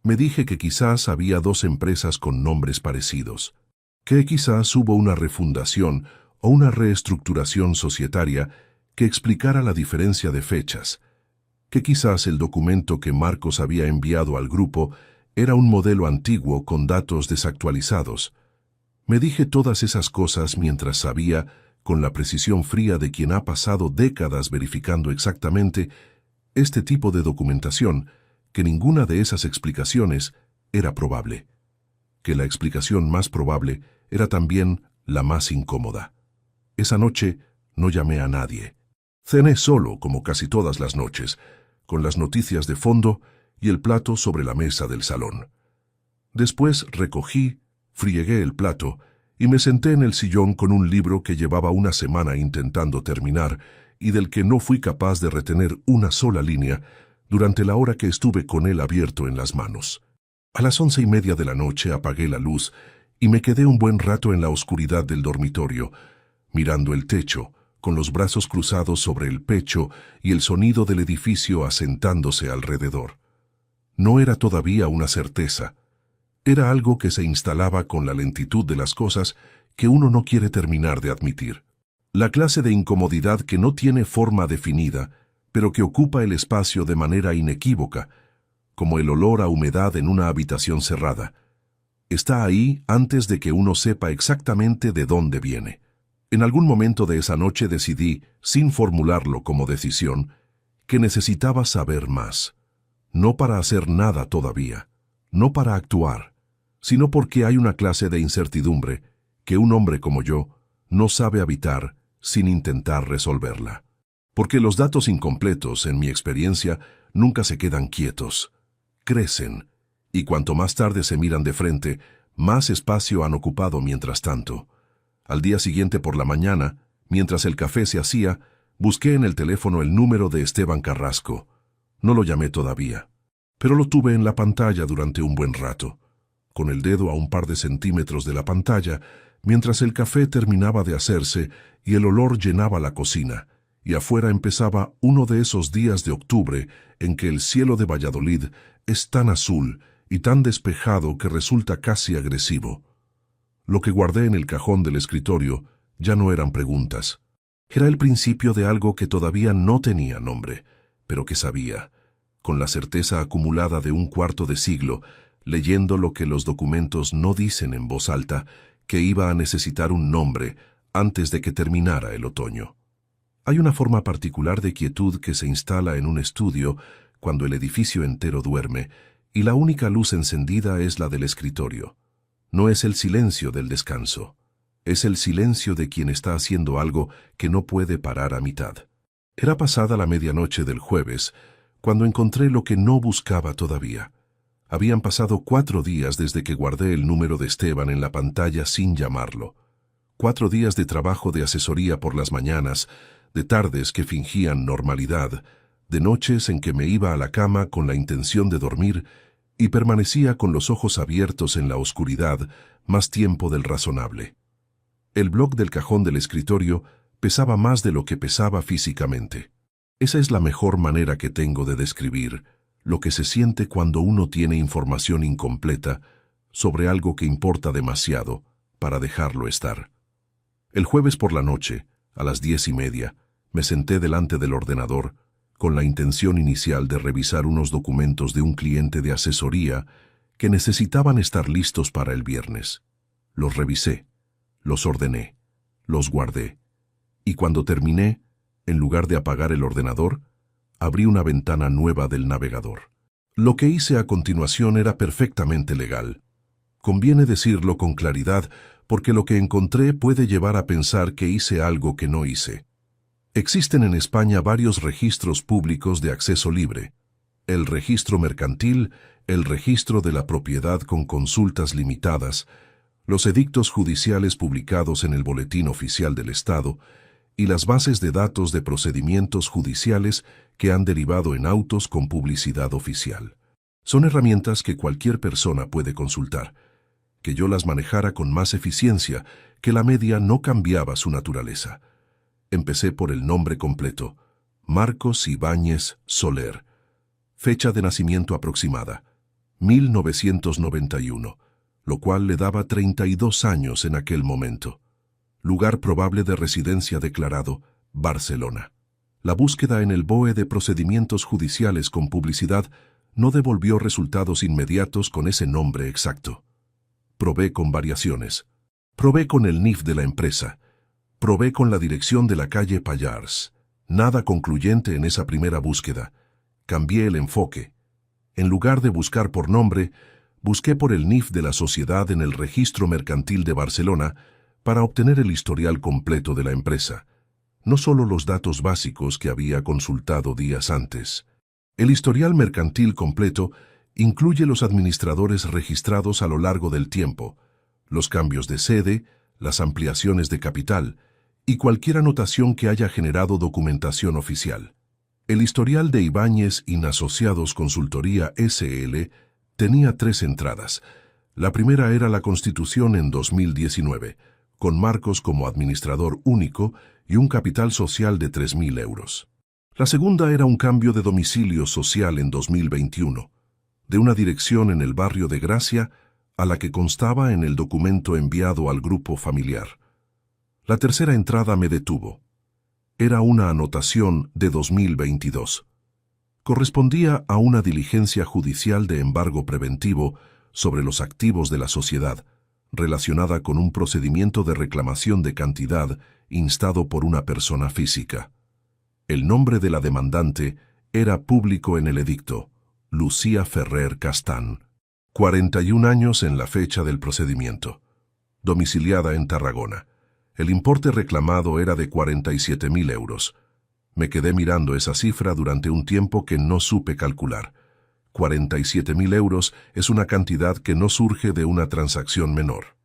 Me dije que quizás había 2 empresas con nombres parecidos, que quizás hubo una refundación o una reestructuración societaria que explicara la diferencia de fechas, que quizás el documento que Marcos había enviado al grupo era un modelo antiguo con datos desactualizados. Me dije todas esas cosas mientras sabía, con la precisión fría de quien ha pasado décadas verificando exactamente este tipo de documentación, que ninguna de esas explicaciones era probable, que la explicación más probable era también la más incómoda. Esa noche no llamé a nadie. Cené solo, como casi todas las noches, con las noticias de fondo y el plato sobre la mesa del salón. Después recogí, friegué el plato y me senté en el sillón con un libro que llevaba una semana intentando terminar y del que no fui capaz de retener una sola línea durante la hora que estuve con él abierto en las manos. A las 11:30 de la noche apagué la luz y me quedé un buen rato en la oscuridad del dormitorio, mirando el techo, con los brazos cruzados sobre el pecho y el sonido del edificio asentándose alrededor. No era todavía una certeza. Era algo que se instalaba con la lentitud de las cosas que uno no quiere terminar de admitir. La clase de incomodidad que no tiene forma definida, pero que ocupa el espacio de manera inequívoca, como el olor a humedad en una habitación cerrada. Está ahí antes de que uno sepa exactamente de dónde viene. En algún momento de esa noche decidí, sin formularlo como decisión, que necesitaba saber más. No para hacer nada todavía, no para actuar, sino porque hay una clase de incertidumbre que un hombre como yo no sabe habitar sin intentar resolverla. Porque los datos incompletos, en mi experiencia, nunca se quedan quietos. Crecen, y cuanto más tarde se miran de frente, más espacio han ocupado mientras tanto. Al día siguiente por la mañana, mientras el café se hacía, busqué en el teléfono el número de Esteban Carrasco. No lo llamé todavía, pero lo tuve en la pantalla durante un buen rato, con el dedo a un par de centímetros de la pantalla, mientras el café terminaba de hacerse y el olor llenaba la cocina, y afuera empezaba uno de esos días de octubre en que el cielo de Valladolid es tan azul y tan despejado que resulta casi agresivo. Lo que guardé en el cajón del escritorio ya no eran preguntas. Era el principio de algo que todavía no tenía nombre, pero que sabía, con la certeza acumulada de un cuarto de siglo, leyendo lo que los documentos no dicen en voz alta, que iba a necesitar un nombre antes de que terminara el otoño. Hay una forma particular de quietud que se instala en un estudio cuando el edificio entero duerme y la única luz encendida es la del escritorio. No es el silencio del descanso, es el silencio de quien está haciendo algo que no puede parar a mitad. Era pasada la medianoche del jueves, cuando encontré lo que no buscaba todavía. Habían pasado 4 días desde que guardé el número de Esteban en la pantalla sin llamarlo. 4 días de trabajo de asesoría por las mañanas, de tardes que fingían normalidad, de noches en que me iba a la cama con la intención de dormir y permanecía con los ojos abiertos en la oscuridad más tiempo del razonable. El bloc del cajón del escritorio pesaba más de lo que pesaba físicamente. Esa es la mejor manera que tengo de describir lo que se siente cuando uno tiene información incompleta sobre algo que importa demasiado para dejarlo estar. El jueves por la noche, a las 10:30, me senté delante del ordenador con la intención inicial de revisar unos documentos de un cliente de asesoría que necesitaban estar listos para el viernes. Los revisé, los ordené, los guardé, y cuando terminé, en lugar de apagar el ordenador, abrí una ventana nueva del navegador. Lo que hice a continuación era perfectamente legal. Conviene decirlo con claridad, porque lo que encontré puede llevar a pensar que hice algo que no hice. Existen en España varios registros públicos de acceso libre: el registro mercantil, el registro de la propiedad con consultas limitadas, los edictos judiciales publicados en el Boletín Oficial del Estado y las bases de datos de procedimientos judiciales que han derivado en autos con publicidad oficial. Son herramientas que cualquier persona puede consultar. Que yo las manejara con más eficiencia que la media no cambiaba su naturaleza. Empecé por el nombre completo: Marcos Ibáñez Soler. Fecha de nacimiento aproximada: 1991, lo cual le daba 32 años en aquel momento. Lugar probable de residencia declarado: Barcelona. La búsqueda en el BOE de procedimientos judiciales con publicidad no devolvió resultados inmediatos con ese nombre exacto. Probé con variaciones. Probé con el NIF de la empresa. Probé con la dirección de la calle Pallars. Nada concluyente en esa primera búsqueda. Cambié el enfoque. En lugar de buscar por nombre, busqué por el NIF de la sociedad en el Registro Mercantil de Barcelona para obtener el historial completo de la empresa, no solo los datos básicos que había consultado días antes. El historial mercantil completo incluye los administradores registrados a lo largo del tiempo, los cambios de sede, las ampliaciones de capital y cualquier anotación que haya generado documentación oficial. El historial de Ibáñez Asociados Consultoría S.L. tenía 3 entradas. La primera era la constitución en 2019, con Marcos como administrador único y un capital social de 3.000 euros. La segunda era un cambio de domicilio social en 2021, de una dirección en el barrio de Gracia a la que constaba en el documento enviado al grupo familiar. La tercera entrada me detuvo. Era una anotación de 2022. Correspondía a una diligencia judicial de embargo preventivo sobre los activos de la sociedad, relacionada con un procedimiento de reclamación de cantidad instado por una persona física. El nombre de la demandante era público en el edicto: Lucía Ferrer Castán, 41 años en la fecha del procedimiento, domiciliada en Tarragona. El importe reclamado era de 47.000 euros. Me quedé mirando esa cifra durante un tiempo que no supe calcular. 47.000 euros es una cantidad que no surge de una transacción menor.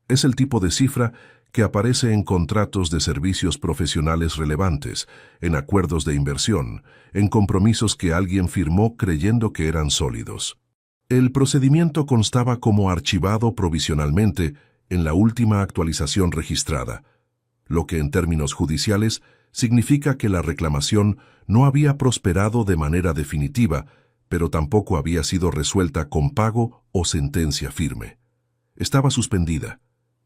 Es el tipo de cifra que aparece en contratos de servicios profesionales relevantes, en acuerdos de inversión, en compromisos que alguien firmó creyendo que eran sólidos. El procedimiento constaba como archivado provisionalmente en la última actualización registrada, lo que en términos judiciales significa que la reclamación no había prosperado de manera definitiva, pero tampoco había sido resuelta con pago o sentencia firme. Estaba suspendida,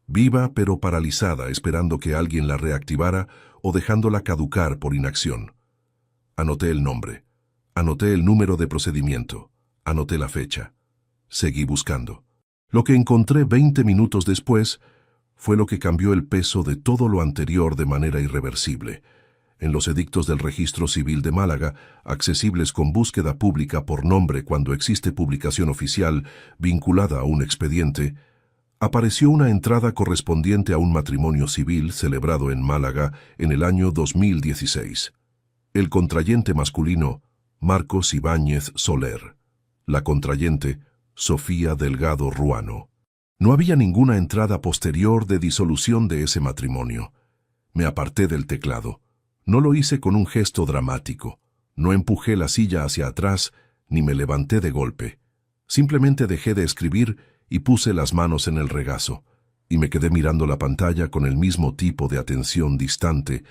viva pero paralizada, esperando que alguien la reactivara o dejándola caducar por inacción. Anoté el nombre, anoté el número de procedimiento, anoté la fecha. Seguí buscando. Lo que encontré 20 minutos después fue lo que cambió el peso de todo lo anterior de manera irreversible. En los edictos del Registro Civil de Málaga, accesibles con búsqueda pública por nombre cuando existe publicación oficial vinculada a un expediente, apareció una entrada correspondiente a un matrimonio civil celebrado en Málaga en el año 2016. El contrayente masculino: Marcos Ibáñez Soler. La contrayente: Sofía Delgado Ruano. No había ninguna entrada posterior de disolución de ese matrimonio. Me aparté del teclado. No lo hice con un gesto dramático. No empujé la silla hacia atrás ni me levanté de golpe. Simplemente dejé de escribir y puse las manos en el regazo, y me quedé mirando la pantalla con el mismo tipo de atención distante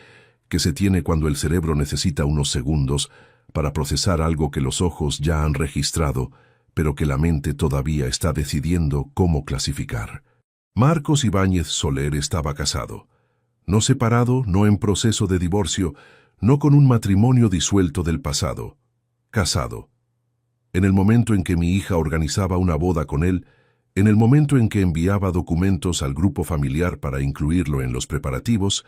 que se tiene cuando el cerebro necesita unos segundos para procesar algo que los ojos ya han registrado, pero que la mente todavía está decidiendo cómo clasificar. Marcos Ibáñez Soler estaba casado. No separado, no en proceso de divorcio, no con un matrimonio disuelto del pasado. Casado. En el momento en que mi hija organizaba una boda con él, en el momento en que enviaba documentos al grupo familiar para incluirlo en los preparativos,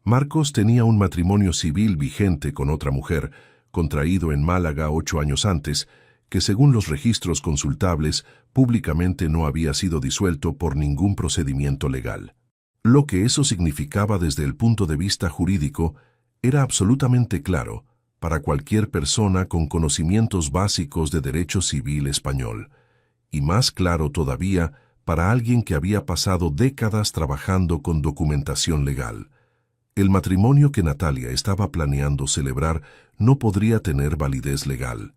Marcos tenía un matrimonio civil vigente con otra mujer, contraído en Málaga 8 años antes, que según los registros consultables, públicamente no había sido disuelto por ningún procedimiento legal. Lo que eso significaba desde el punto de vista jurídico era absolutamente claro para cualquier persona con conocimientos básicos de derecho civil español, y más claro todavía para alguien que había pasado décadas trabajando con documentación legal. El matrimonio que Natalia estaba planeando celebrar no podría tener validez legal.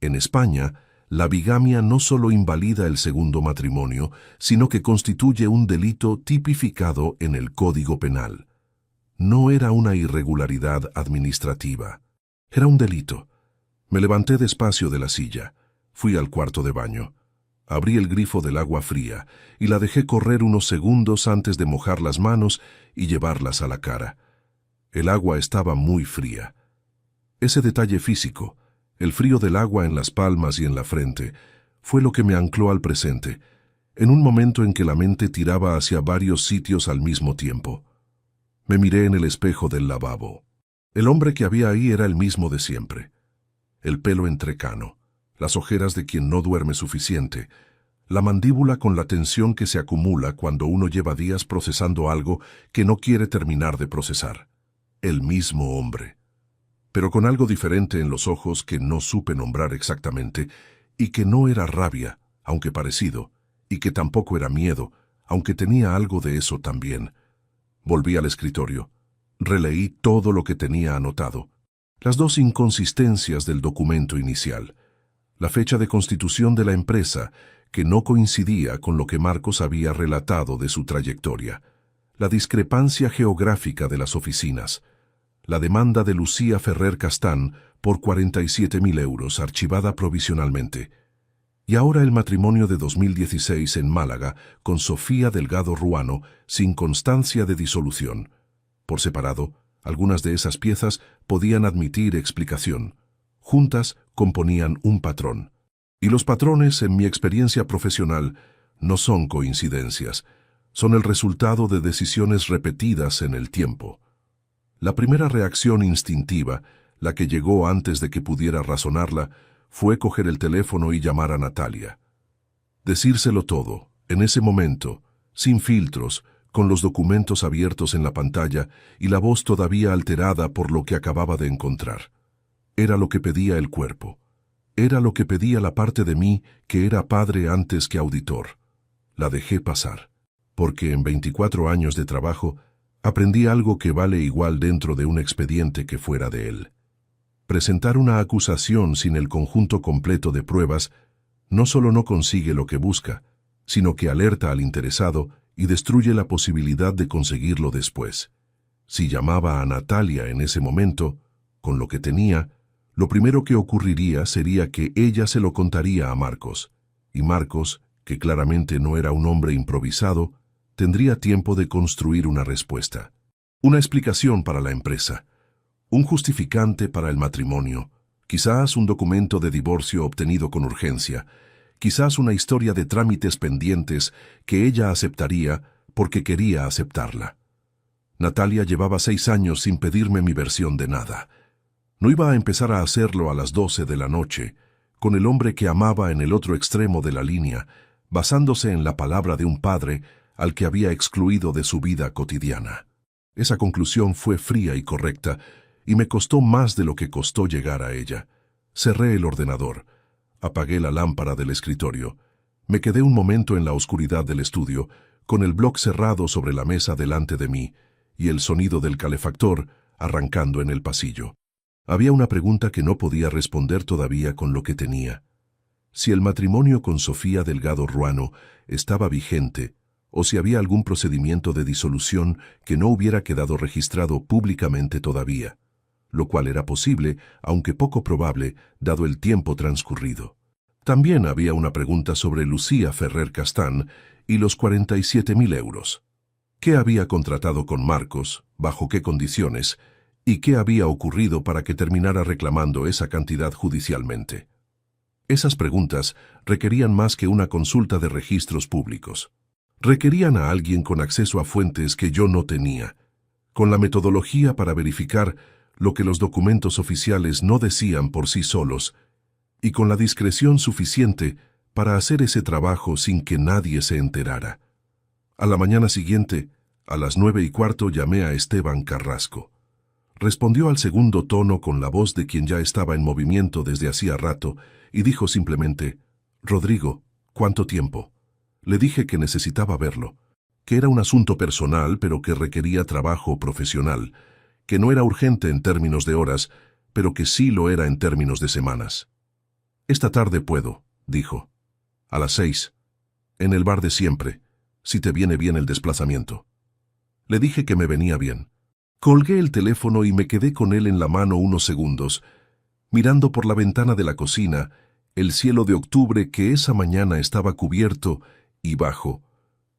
En España, la bigamia no solo invalida el segundo matrimonio, sino que constituye un delito tipificado en el Código Penal. No era una irregularidad administrativa. Era un delito. Me levanté despacio de la silla. Fui al cuarto de baño. Abrí el grifo del agua fría y la dejé correr unos segundos antes de mojar las manos y llevarlas a la cara. El agua estaba muy fría. Ese detalle físico, el frío del agua en las palmas y en la frente, fue lo que me ancló al presente, en un momento en que la mente tiraba hacia varios sitios al mismo tiempo. Me miré en el espejo del lavabo. El hombre que había ahí era el mismo de siempre. El pelo entrecano, las ojeras de quien no duerme suficiente, la mandíbula con la tensión que se acumula cuando uno lleva días procesando algo que no quiere terminar de procesar. El mismo hombre, pero con algo diferente en los ojos que no supe nombrar exactamente, y que no era rabia, aunque parecido, y que tampoco era miedo, aunque tenía algo de eso también. Volví al escritorio. Releí todo lo que tenía anotado. Las dos inconsistencias del documento inicial. La fecha de constitución de la empresa, que no coincidía con lo que Marcos había relatado de su trayectoria. La discrepancia geográfica de las oficinas. La demanda de Lucía Ferrer Castán por 47.000 euros archivada provisionalmente. Y ahora el matrimonio de 2016 en Málaga con Sofía Delgado Ruano sin constancia de disolución. Por separado, algunas de esas piezas podían admitir explicación. Juntas componían un patrón. Y los patrones, en mi experiencia profesional, no son coincidencias. Son el resultado de decisiones repetidas en el tiempo. La primera reacción instintiva, la que llegó antes de que pudiera razonarla, fue coger el teléfono y llamar a Natalia. Decírselo todo, en ese momento, sin filtros, con los documentos abiertos en la pantalla y la voz todavía alterada por lo que acababa de encontrar. Era lo que pedía el cuerpo. Era lo que pedía la parte de mí que era padre antes que auditor. La dejé pasar, porque en 24 años de trabajo aprendí algo que vale igual dentro de un expediente que fuera de él. Presentar una acusación sin el conjunto completo de pruebas no solo no consigue lo que busca, sino que alerta al interesado y destruye la posibilidad de conseguirlo después. Si llamaba a Natalia en ese momento, con lo que tenía, lo primero que ocurriría sería que ella se lo contaría a Marcos, y Marcos, que claramente no era un hombre improvisado, tendría tiempo de construir una respuesta. Una explicación para la empresa. Un justificante para el matrimonio, quizás un documento de divorcio obtenido con urgencia, quizás una historia de trámites pendientes que ella aceptaría porque quería aceptarla. Natalia llevaba 6 años sin pedirme mi versión de nada. No iba a empezar a hacerlo a las 12 de la noche, con el hombre que amaba en el otro extremo de la línea, basándose en la palabra de un padre al que había excluido de su vida cotidiana. Esa conclusión fue fría y correcta, y me costó más de lo que costó llegar a ella. Cerré el ordenador, apagué la lámpara del escritorio, me quedé un momento en la oscuridad del estudio, con el bloc cerrado sobre la mesa delante de mí y el sonido del calefactor arrancando en el pasillo. Había una pregunta que no podía responder todavía con lo que tenía. Si el matrimonio con Sofía Delgado Ruano estaba vigente, o si había algún procedimiento de disolución que no hubiera quedado registrado públicamente todavía, lo cual era posible, aunque poco probable, dado el tiempo transcurrido. También había una pregunta sobre Lucía Ferrer Castán y los 47.000 euros. ¿Qué había contratado con Marcos? ¿Bajo qué condiciones? ¿Y qué había ocurrido para que terminara reclamando esa cantidad judicialmente? Esas preguntas requerían más que una consulta de registros públicos. Requerían a alguien con acceso a fuentes que yo no tenía, con la metodología para verificar lo que los documentos oficiales no decían por sí solos, y con la discreción suficiente para hacer ese trabajo sin que nadie se enterara. A la mañana siguiente, a las 9:15, llamé a Esteban Carrasco. Respondió al segundo tono con la voz de quien ya estaba en movimiento desde hacía rato y dijo simplemente: «Rodrigo, ¿cuánto tiempo?». Le dije que necesitaba verlo, que era un asunto personal pero que requería trabajo profesional, que no era urgente en términos de horas, pero que sí lo era en términos de semanas. «Esta tarde puedo», dijo. «A las 6. En el bar de siempre, si te viene bien el desplazamiento». Le dije que me venía bien. Colgué el teléfono y me quedé con él en la mano unos segundos, mirando por la ventana de la cocina el cielo de octubre que esa mañana estaba cubierto y bajo,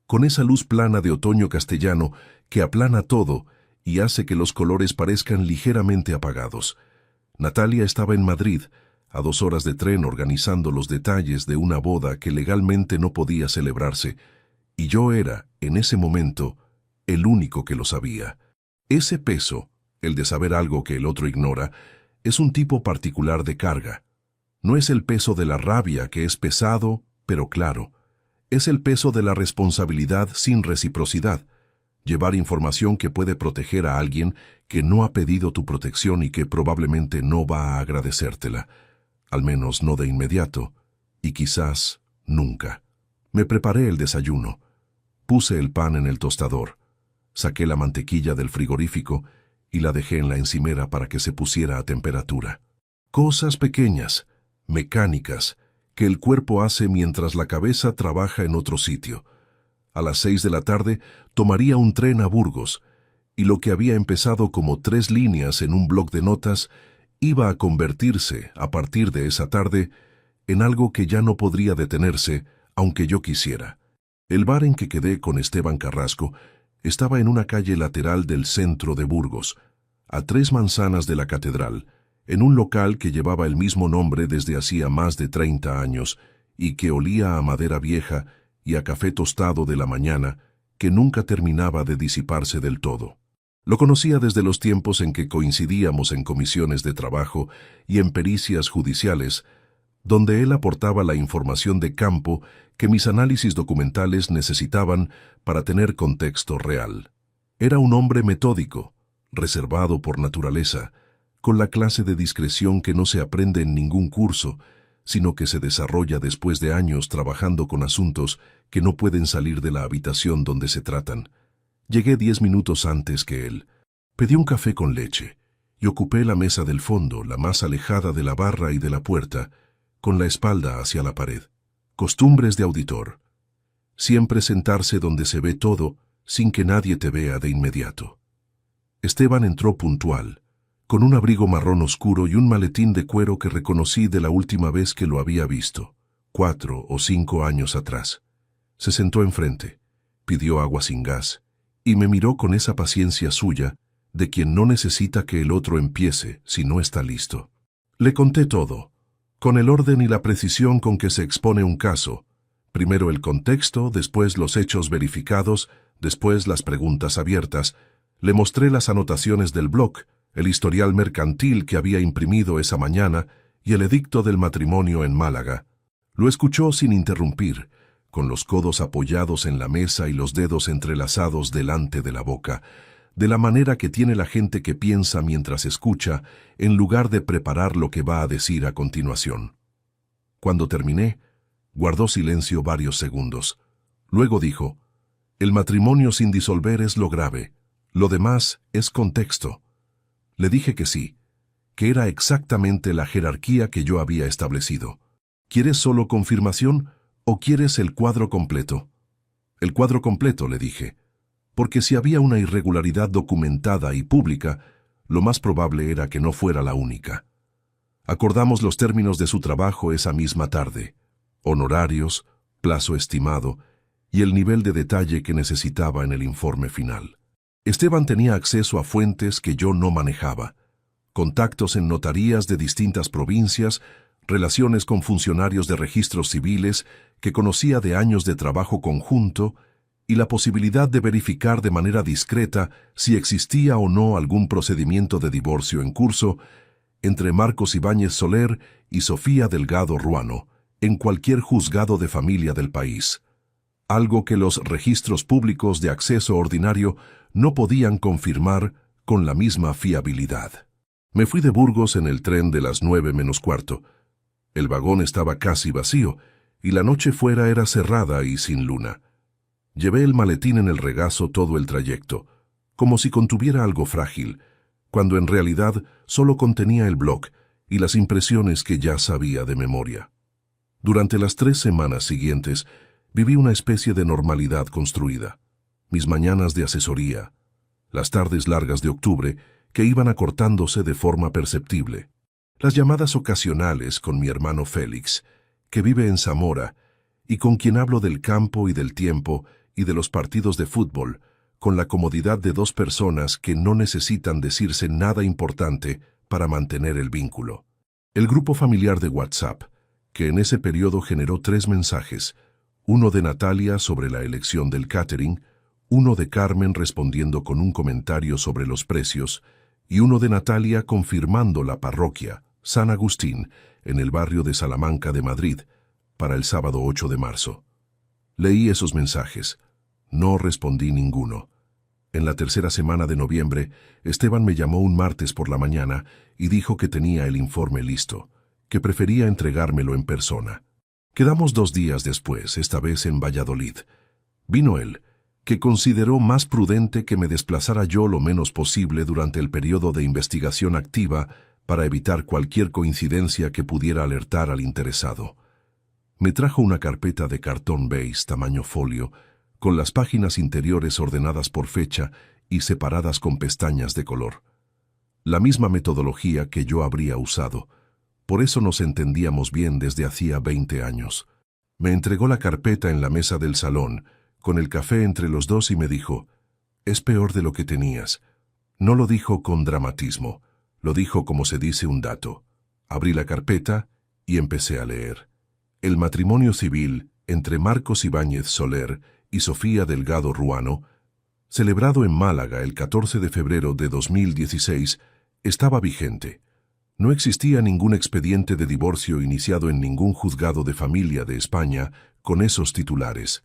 con esa luz plana de otoño castellano que aplana todo y hace que los colores parezcan ligeramente apagados. Natalia estaba en Madrid, a 2 horas de tren, organizando los detalles de una boda que legalmente no podía celebrarse, y yo era, en ese momento, el único que lo sabía. Ese peso, el de saber algo que el otro ignora, es un tipo particular de carga. No es el peso de la rabia, que es pesado, pero claro. Es el peso de la responsabilidad sin reciprocidad. Llevar información que puede proteger a alguien que no ha pedido tu protección y que probablemente no va a agradecértela. Al menos no de inmediato, y quizás nunca. Me preparé el desayuno. Puse el pan en el tostador. Saqué la mantequilla del frigorífico y la dejé en la encimera para que se pusiera a temperatura. Cosas pequeñas, mecánicas, que el cuerpo hace mientras la cabeza trabaja en otro sitio. A las 6 de la tarde tomaría un tren a Burgos, y lo que había empezado como 3 líneas en un bloc de notas iba a convertirse, a partir de esa tarde, en algo que ya no podría detenerse, aunque yo quisiera. El bar en que quedé con Esteban Carrasco estaba en una calle lateral del centro de Burgos, a 3 manzanas de la catedral, en un local que llevaba el mismo nombre desde hacía más de 30 años y que olía a madera vieja y a café tostado de la mañana que nunca terminaba de disiparse del todo. Lo conocía desde los tiempos en que coincidíamos en comisiones de trabajo y en pericias judiciales, donde él aportaba la información de campo que mis análisis documentales necesitaban para tener contexto real. Era un hombre metódico, reservado por naturaleza, con la clase de discreción que no se aprende en ningún curso, sino que se desarrolla después de años trabajando con asuntos que no pueden salir de la habitación donde se tratan. Llegué 10 minutos antes que él. Pedí un café con leche y ocupé la mesa del fondo, la más alejada de la barra y de la puerta, con la espalda hacia la pared. Costumbres de auditor. Siempre sentarse donde se ve todo, sin que nadie te vea de inmediato. Esteban entró puntual, con un abrigo marrón oscuro y un maletín de cuero que reconocí de la última vez que lo había visto, 4 o 5 años atrás. Se sentó enfrente, pidió agua sin gas, y me miró con esa paciencia suya, de quien no necesita que el otro empiece si no está listo. Le conté todo, con el orden y la precisión con que se expone un caso. Primero el contexto, después los hechos verificados, después las preguntas abiertas. Le mostré las anotaciones del blog, el historial mercantil que había imprimido esa mañana y el edicto del matrimonio en Málaga. Lo escuchó sin interrumpir, con los codos apoyados en la mesa y los dedos entrelazados delante de la boca, de la manera que tiene la gente que piensa mientras escucha, en lugar de preparar lo que va a decir a continuación. Cuando terminé, guardó silencio varios segundos. Luego dijo: «El matrimonio sin disolver es lo grave, lo demás es contexto». Le dije que sí, que era exactamente la jerarquía que yo había establecido. «¿Quieres solo confirmación o quieres el cuadro completo?» «El cuadro completo», le dije, porque si había una irregularidad documentada y pública, lo más probable era que no fuera la única. Acordamos los términos de su trabajo esa misma tarde: honorarios, plazo estimado y el nivel de detalle que necesitaba en el informe final. Esteban tenía acceso a fuentes que yo no manejaba, contactos en notarías de distintas provincias, relaciones con funcionarios de registros civiles que conocía de años de trabajo conjunto y la posibilidad de verificar de manera discreta si existía o no algún procedimiento de divorcio en curso entre Marcos Ibáñez Soler y Sofía Delgado Ruano, en cualquier juzgado de familia del país, algo que los registros públicos de acceso ordinario no podían confirmar con la misma fiabilidad. Me fui de Burgos en el tren de las 9 menos cuarto. El vagón estaba casi vacío y la noche fuera era cerrada y sin luna. Llevé el maletín en el regazo todo el trayecto, como si contuviera algo frágil, cuando en realidad solo contenía el blog y las impresiones que ya sabía de memoria. Durante las 3 semanas siguientes, viví una especie de normalidad construida. Mis mañanas de asesoría, las tardes largas de octubre que iban acortándose de forma perceptible, las llamadas ocasionales con mi hermano Félix, que vive en Zamora, y con quien hablo del campo y del tiempo y de los partidos de fútbol, con la comodidad de 2 personas que no necesitan decirse nada importante para mantener el vínculo. El grupo familiar de WhatsApp, que en ese periodo generó 3 mensajes, uno de Natalia sobre la elección del catering, uno de Carmen respondiendo con un comentario sobre los precios, y uno de Natalia confirmando la parroquia, San Agustín, en el barrio de Salamanca de Madrid, para el sábado 8 de marzo. Leí esos mensajes. No respondí ninguno. En la tercera semana de noviembre, Esteban me llamó un martes por la mañana y dijo que tenía el informe listo, que prefería entregármelo en persona. Quedamos 2 días después, esta vez en Valladolid. Vino él, que consideró más prudente que me desplazara yo lo menos posible durante el periodo de investigación activa para evitar cualquier coincidencia que pudiera alertar al interesado. Me trajo una carpeta de cartón beige tamaño folio, con las páginas interiores ordenadas por fecha y separadas con pestañas de color. La misma metodología que yo habría usado. Por eso nos entendíamos bien desde hacía 20 años. Me entregó la carpeta en la mesa del salón, con el café entre los dos y me dijo, «Es peor de lo que tenías». No lo dijo con dramatismo, lo dijo como se dice un dato. Abrí la carpeta y empecé a leer. El matrimonio civil entre Marcos Ibáñez Soler y Sofía Delgado Ruano, celebrado en Málaga el 14 de febrero de 2016, estaba vigente. No existía ningún expediente de divorcio iniciado en ningún juzgado de familia de España con esos titulares,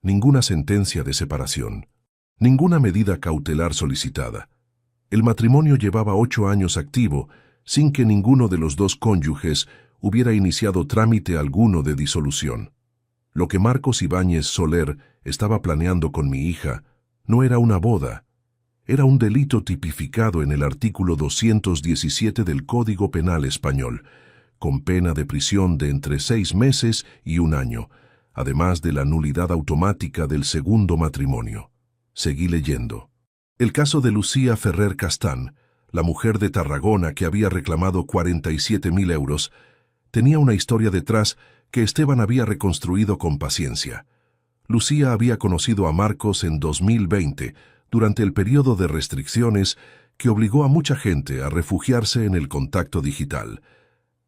ninguna sentencia de separación, ninguna medida cautelar solicitada. El matrimonio llevaba 8 años activo sin que ninguno de los 2 cónyuges hubiera iniciado trámite alguno de disolución. Lo que Marcos Ibáñez Soler estaba planeando con mi hija no era una boda, era un delito tipificado en el artículo 217 del Código Penal Español, con pena de prisión de entre 6 meses y 1 año, además de la nulidad automática del segundo matrimonio. Seguí leyendo. El caso de Lucía Ferrer Castán, la mujer de Tarragona que había reclamado 47.000 euros, tenía una historia detrás que Esteban había reconstruido con paciencia. Lucía había conocido a Marcos en 2020, durante el periodo de restricciones que obligó a mucha gente a refugiarse en el contacto digital.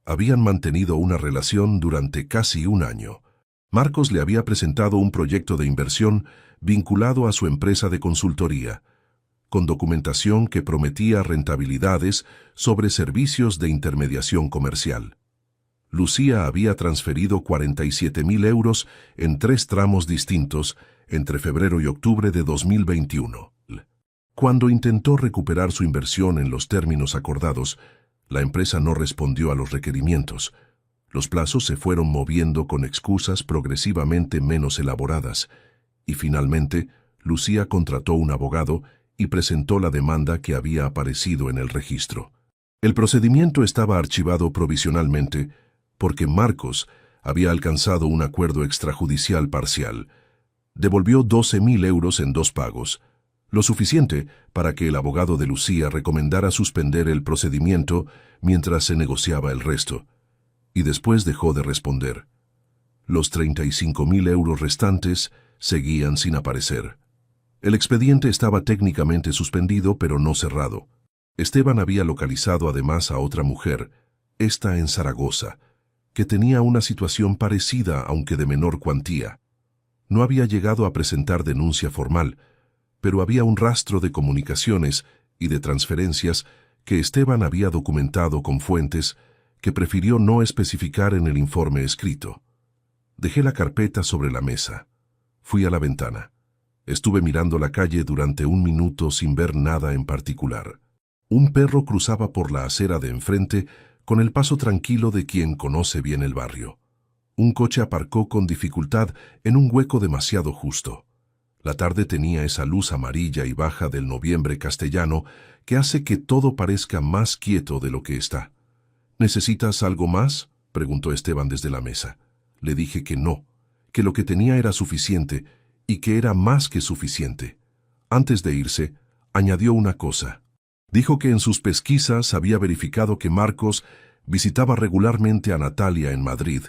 Habían mantenido una relación durante casi 1 año. Marcos le había presentado un proyecto de inversión vinculado a su empresa de consultoría, con documentación que prometía rentabilidades sobre servicios de intermediación comercial. Lucía había transferido 47.000 euros en 3 tramos distintos entre febrero y octubre de 2021. Cuando intentó recuperar su inversión en los términos acordados, la empresa no respondió a los requerimientos. Los plazos se fueron moviendo con excusas progresivamente menos elaboradas, y finalmente Lucía contrató un abogado y presentó la demanda que había aparecido en el registro. El procedimiento estaba archivado provisionalmente porque Marcos había alcanzado un acuerdo extrajudicial parcial. Devolvió 12.000 euros en 2 pagos, lo suficiente para que el abogado de Lucía recomendara suspender el procedimiento mientras se negociaba el resto, y después dejó de responder. Los 35.000 euros restantes seguían sin aparecer. El expediente estaba técnicamente suspendido, pero no cerrado. Esteban había localizado además a otra mujer, esta en Zaragoza, que tenía una situación parecida aunque de menor cuantía. No había llegado a presentar denuncia formal, pero había un rastro de comunicaciones y de transferencias que Esteban había documentado con fuentes que prefirió no especificar en el informe escrito. Dejé la carpeta sobre la mesa. Fui a la ventana. Estuve mirando la calle durante un minuto sin ver nada en particular. Un perro cruzaba por la acera de enfrente con el paso tranquilo de quien conoce bien el barrio. Un coche aparcó con dificultad en un hueco demasiado justo. La tarde tenía esa luz amarilla y baja del noviembre castellano que hace que todo parezca más quieto de lo que está. ¿Necesitas algo más?, preguntó Esteban desde la mesa. Le dije que no, que lo que tenía era suficiente y que era más que suficiente. Antes de irse, añadió una cosa. Dijo que en sus pesquisas había verificado que Marcos visitaba regularmente a Natalia en Madrid,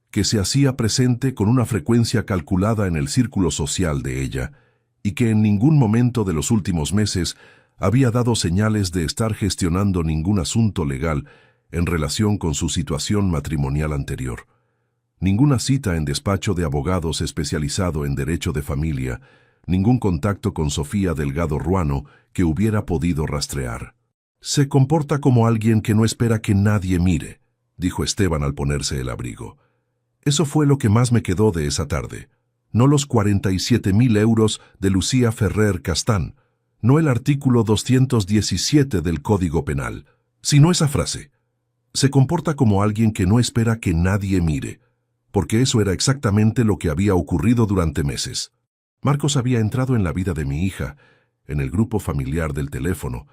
que se hacía presente con una frecuencia calculada en el círculo social de ella y que en ningún momento de los últimos meses había dado señales de estar gestionando ningún asunto legal en relación con su situación matrimonial anterior. Ninguna cita en despacho de abogados especializado en derecho de familia, ningún contacto con Sofía Delgado Ruano que hubiera podido rastrear. «Se comporta como alguien que no espera que nadie mire», dijo Esteban al ponerse el abrigo. Eso fue lo que más me quedó de esa tarde. No los 47.000 euros de Lucía Ferrer Castán, no el artículo 217 del Código Penal, sino esa frase. Se comporta como alguien que no espera que nadie mire, porque eso era exactamente lo que había ocurrido durante meses. Marcos había entrado en la vida de mi hija, en el grupo familiar del teléfono,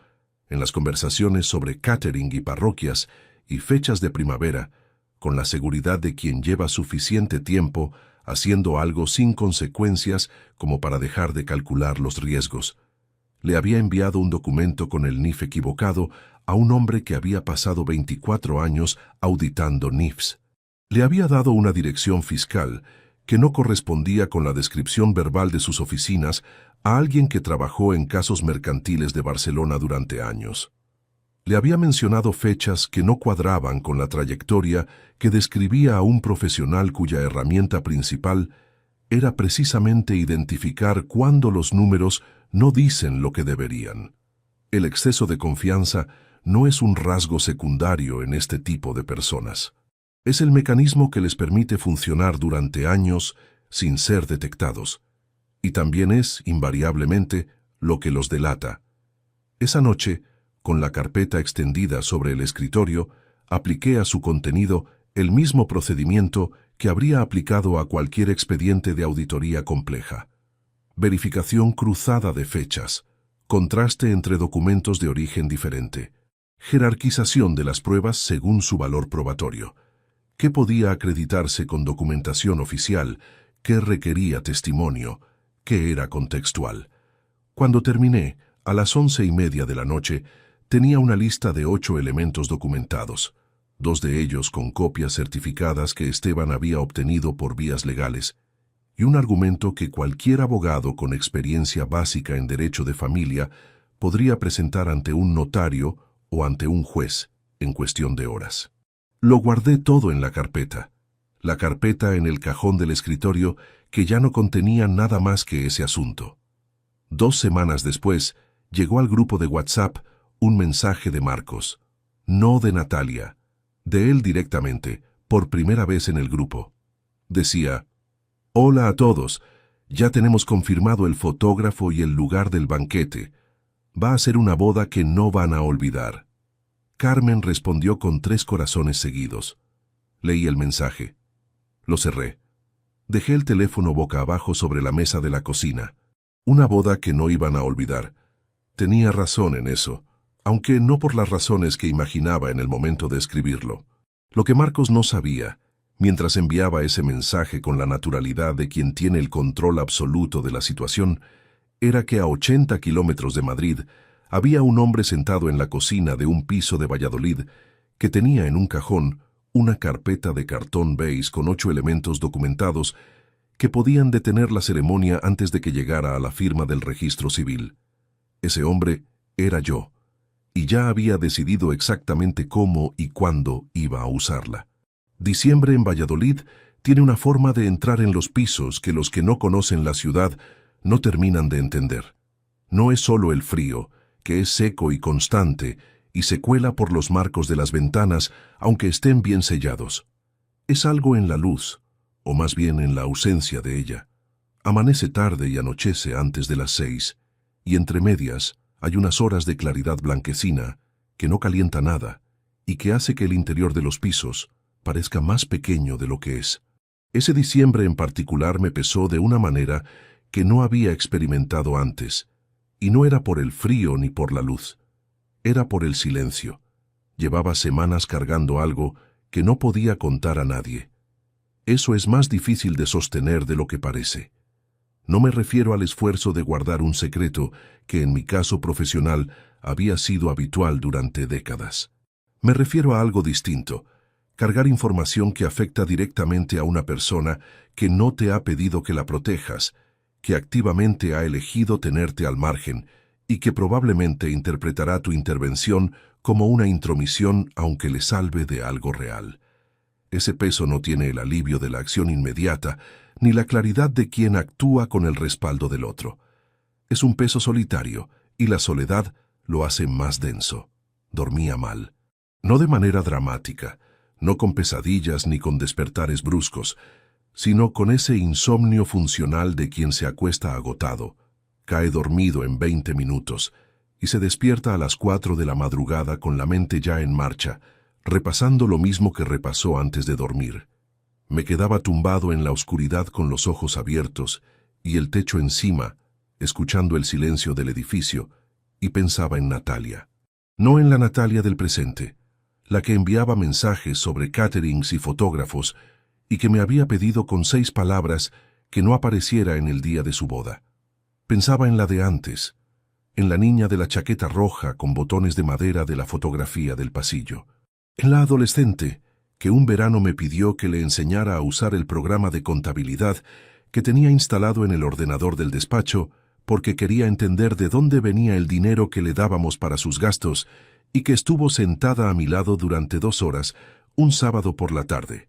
en las conversaciones sobre catering y parroquias y fechas de primavera, con la seguridad de quien lleva suficiente tiempo haciendo algo sin consecuencias como para dejar de calcular los riesgos. Le había enviado un documento con el NIF equivocado a un hombre que había pasado 24 años auditando NIFs. Le había dado una dirección fiscal que no correspondía con la descripción verbal de sus oficinas a alguien que trabajó en casos mercantiles de Barcelona durante años. Le había mencionado fechas que no cuadraban con la trayectoria que describía a un profesional cuya herramienta principal era precisamente identificar cuándo los números no dicen lo que deberían. El exceso de confianza no es un rasgo secundario en este tipo de personas. Es el mecanismo que les permite funcionar durante años sin ser detectados. Y también es, invariablemente, lo que los delata. Esa noche, con la carpeta extendida sobre el escritorio, apliqué a su contenido el mismo procedimiento que habría aplicado a cualquier expediente de auditoría compleja. Verificación cruzada de fechas, contraste entre documentos de origen diferente, jerarquización de las pruebas según su valor probatorio. ¿Qué podía acreditarse con documentación oficial? ¿Qué requería testimonio? ¿Qué era contextual? Cuando terminé, a las 11:30 de la noche, tenía una lista de 8 elementos documentados, 2 de ellos con copias certificadas que Esteban había obtenido por vías legales, y un argumento que cualquier abogado con experiencia básica en derecho de familia podría presentar ante un notario o ante un juez en cuestión de horas. Lo guardé todo en la carpeta en el cajón del escritorio que ya no contenía nada más que ese asunto. 2 semanas después, llegó al grupo de WhatsApp un mensaje de Marcos, no de Natalia, de él directamente, por primera vez en el grupo. Decía: «Hola a todos, ya tenemos confirmado el fotógrafo y el lugar del banquete. Va a ser una boda que no van a olvidar». Carmen respondió con 3 corazones seguidos. Leí el mensaje. Lo cerré. Dejé el teléfono boca abajo sobre la mesa de la cocina. Una boda que no iban a olvidar. Tenía razón en eso, aunque no por las razones que imaginaba en el momento de escribirlo. Lo que Marcos no sabía, mientras enviaba ese mensaje con la naturalidad de quien tiene el control absoluto de la situación, era que a 80 kilómetros de Madrid había un hombre sentado en la cocina de un piso de Valladolid que tenía en un cajón una carpeta de cartón beige con 8 elementos documentados que podían detener la ceremonia antes de que llegara a la firma del registro civil. Ese hombre era yo, y ya había decidido exactamente cómo y cuándo iba a usarla. Diciembre en Valladolid tiene una forma de entrar en los pisos que los que no conocen la ciudad no terminan de entender. No es solo el frío, que es seco y constante, y se cuela por los marcos de las ventanas, aunque estén bien sellados. Es algo en la luz, o más bien en la ausencia de ella. Amanece tarde y anochece antes de las 6, y entre medias hay unas horas de claridad blanquecina que no calienta nada y que hace que el interior de los pisos parezca más pequeño de lo que es. Ese diciembre en particular me pesó de una manera que no había experimentado antes, y no era por el frío ni por la luz, era por el silencio. Llevaba semanas cargando algo que no podía contar a nadie. Eso es más difícil de sostener de lo que parece. No me refiero al esfuerzo de guardar un secreto que en mi caso profesional había sido habitual durante décadas. Me refiero a algo distinto, cargar información que afecta directamente a una persona que no te ha pedido que la protejas, que activamente ha elegido tenerte al margen y que probablemente interpretará tu intervención como una intromisión aunque le salve de algo real. Ese peso no tiene el alivio de la acción inmediata, ni la claridad de quien actúa con el respaldo del otro. Es un peso solitario, y la soledad lo hace más denso. Dormía mal. No de manera dramática, no con pesadillas ni con despertares bruscos, sino con ese insomnio funcional de quien se acuesta agotado, cae dormido en 20 minutos, y se despierta a las 4 de la madrugada con la mente ya en marcha, repasando lo mismo que repasó antes de dormir. Me quedaba tumbado en la oscuridad con los ojos abiertos y el techo encima, escuchando el silencio del edificio, y pensaba en Natalia. No en la Natalia del presente, la que enviaba mensajes sobre caterings y fotógrafos y que me había pedido con 6 palabras que no apareciera en el día de su boda. Pensaba en la de antes, en la niña de la chaqueta roja con botones de madera de la fotografía del pasillo, en la adolescente que un verano me pidió que le enseñara a usar el programa de contabilidad que tenía instalado en el ordenador del despacho porque quería entender de dónde venía el dinero que le dábamos para sus gastos y que estuvo sentada a mi lado durante 2 horas un sábado por la tarde,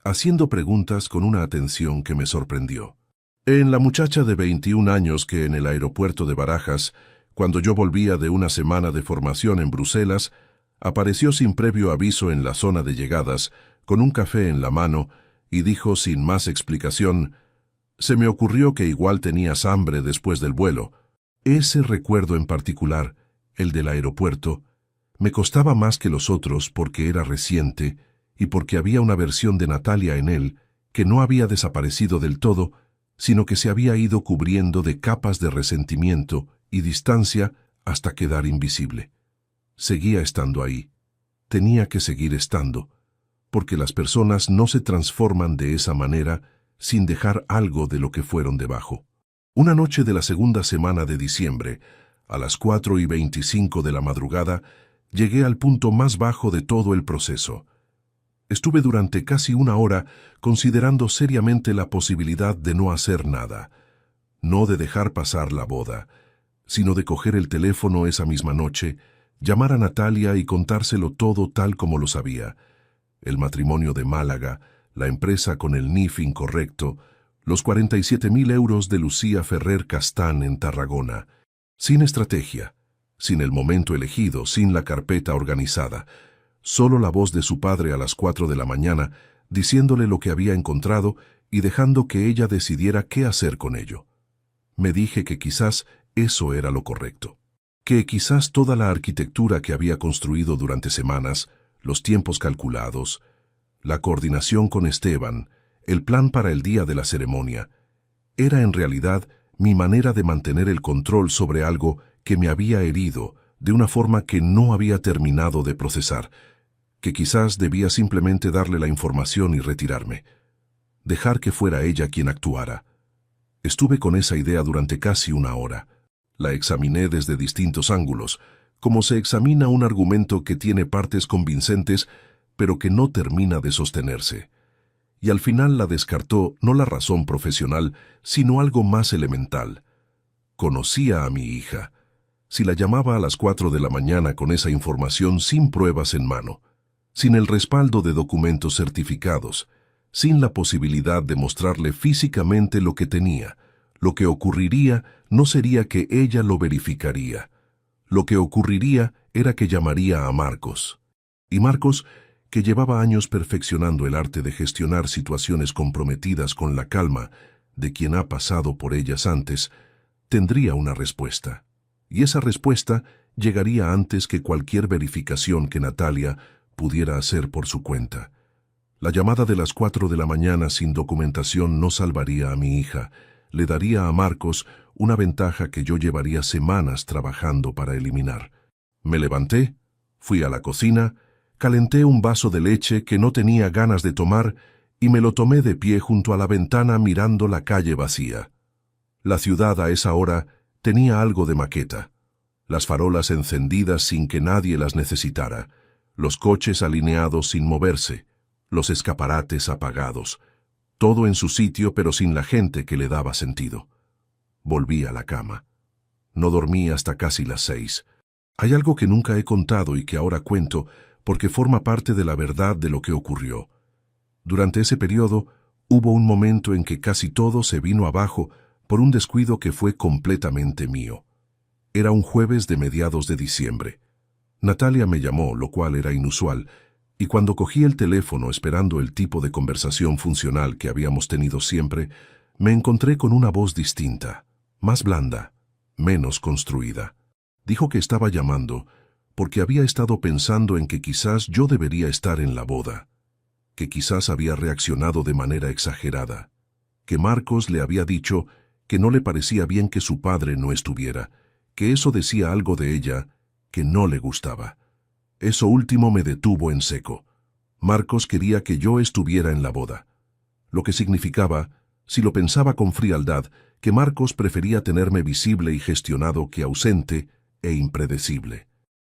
haciendo preguntas con una atención que me sorprendió. En la muchacha de 21 años que en el aeropuerto de Barajas, cuando yo volvía de una semana de formación en Bruselas, apareció sin previo aviso en la zona de llegadas, con un café en la mano, y dijo sin más explicación: «Se me ocurrió que igual tenías hambre después del vuelo». Ese recuerdo en particular, el del aeropuerto, me costaba más que los otros porque era reciente y porque había una versión de Natalia en él que no había desaparecido del todo, sino que se había ido cubriendo de capas de resentimiento y distancia hasta quedar invisible. Seguía estando ahí. Tenía que seguir estando, porque las personas no se transforman de esa manera sin dejar algo de lo que fueron debajo. Una noche de la segunda semana de diciembre, a las 4:25 de la madrugada, llegué al punto más bajo de todo el proceso. Estuve durante casi 1 hora considerando seriamente la posibilidad de no hacer nada, no de dejar pasar la boda, sino de coger el teléfono esa misma noche, llamar a Natalia y contárselo todo tal como lo sabía. El matrimonio de Málaga, la empresa con el NIF incorrecto, los 47.000 euros de Lucía Ferrer Castán en Tarragona. Sin estrategia, sin el momento elegido, sin la carpeta organizada. Solo la voz de su padre a las 4 de la mañana, diciéndole lo que había encontrado y dejando que ella decidiera qué hacer con ello. Me dije que quizás eso era lo correcto. Que quizás toda la arquitectura que había construido durante semanas, los tiempos calculados, la coordinación con Esteban, el plan para el día de la ceremonia, era en realidad mi manera de mantener el control sobre algo que me había herido de una forma que no había terminado de procesar, que quizás debía simplemente darle la información y retirarme, dejar que fuera ella quien actuara. Estuve con esa idea durante casi 1 hora. La examiné desde distintos ángulos, como se examina un argumento que tiene partes convincentes, pero que no termina de sostenerse. Y al final la descartó no la razón profesional, sino algo más elemental. Conocía a mi hija. Si la llamaba a las 4 de la mañana con esa información sin pruebas en mano, sin el respaldo de documentos certificados, sin la posibilidad de mostrarle físicamente lo que tenía. Lo que ocurriría no sería que ella lo verificaría. Lo que ocurriría era que llamaría a Marcos. Y Marcos, que llevaba años perfeccionando el arte de gestionar situaciones comprometidas con la calma de quien ha pasado por ellas antes, tendría una respuesta. Y esa respuesta llegaría antes que cualquier verificación que Natalia pudiera hacer por su cuenta. La llamada de las 4 de la mañana sin documentación no salvaría a mi hija. Le daría a Marcos una ventaja que yo llevaría semanas trabajando para eliminar. Me levanté, fui a la cocina, calenté un vaso de leche que no tenía ganas de tomar y me lo tomé de pie junto a la ventana mirando la calle vacía. La ciudad a esa hora tenía algo de maqueta. Las farolas encendidas sin que nadie las necesitara, los coches alineados sin moverse, los escaparates apagados, todo en su sitio pero sin la gente que le daba sentido. Volví a la cama. No dormí hasta casi las 6. Hay algo que nunca he contado y que ahora cuento porque forma parte de la verdad de lo que ocurrió. Durante ese periodo hubo un momento en que casi todo se vino abajo por un descuido que fue completamente mío. Era un jueves de mediados de diciembre. Natalia me llamó, lo cual era inusual, y cuando cogí el teléfono esperando el tipo de conversación funcional que habíamos tenido siempre, me encontré con una voz distinta, más blanda, menos construida. Dijo que estaba llamando porque había estado pensando en que quizás yo debería estar en la boda, que quizás había reaccionado de manera exagerada, que Marcos le había dicho que no le parecía bien que su padre no estuviera, que eso decía algo de ella que no le gustaba. Eso último me detuvo en seco. Marcos quería que yo estuviera en la boda, lo que significaba, si lo pensaba con frialdad, que Marcos prefería tenerme visible y gestionado que ausente e impredecible.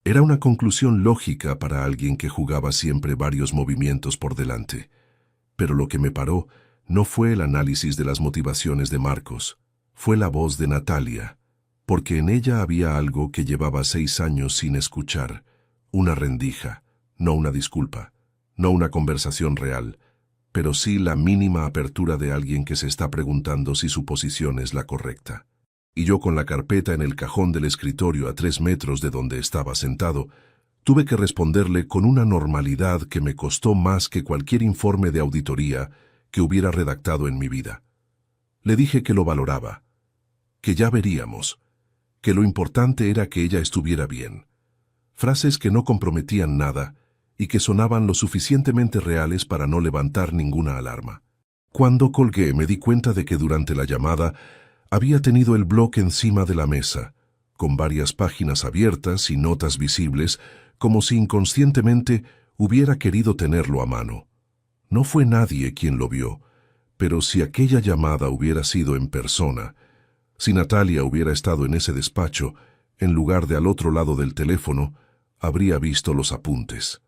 Era una conclusión lógica para alguien que jugaba siempre varios movimientos por delante. Pero lo que me paró no fue el análisis de las motivaciones de Marcos, fue la voz de Natalia, porque en ella había algo que llevaba 6 años sin escuchar, una rendija, no una disculpa, no una conversación real, pero sí la mínima apertura de alguien que se está preguntando si su posición es la correcta. Y yo con la carpeta en el cajón del escritorio a 3 metros de donde estaba sentado, tuve que responderle con una normalidad que me costó más que cualquier informe de auditoría que hubiera redactado en mi vida. Le dije que lo valoraba, que ya veríamos, que lo importante era que ella estuviera bien. Frases que no comprometían nada y que sonaban lo suficientemente reales para no levantar ninguna alarma. Cuando colgué me di cuenta de que durante la llamada había tenido el bloc encima de la mesa, con varias páginas abiertas y notas visibles, como si inconscientemente hubiera querido tenerlo a mano. No fue nadie quien lo vio, pero si aquella llamada hubiera sido en persona, si Natalia hubiera estado en ese despacho, en lugar de al otro lado del teléfono, habría visto los apuntes.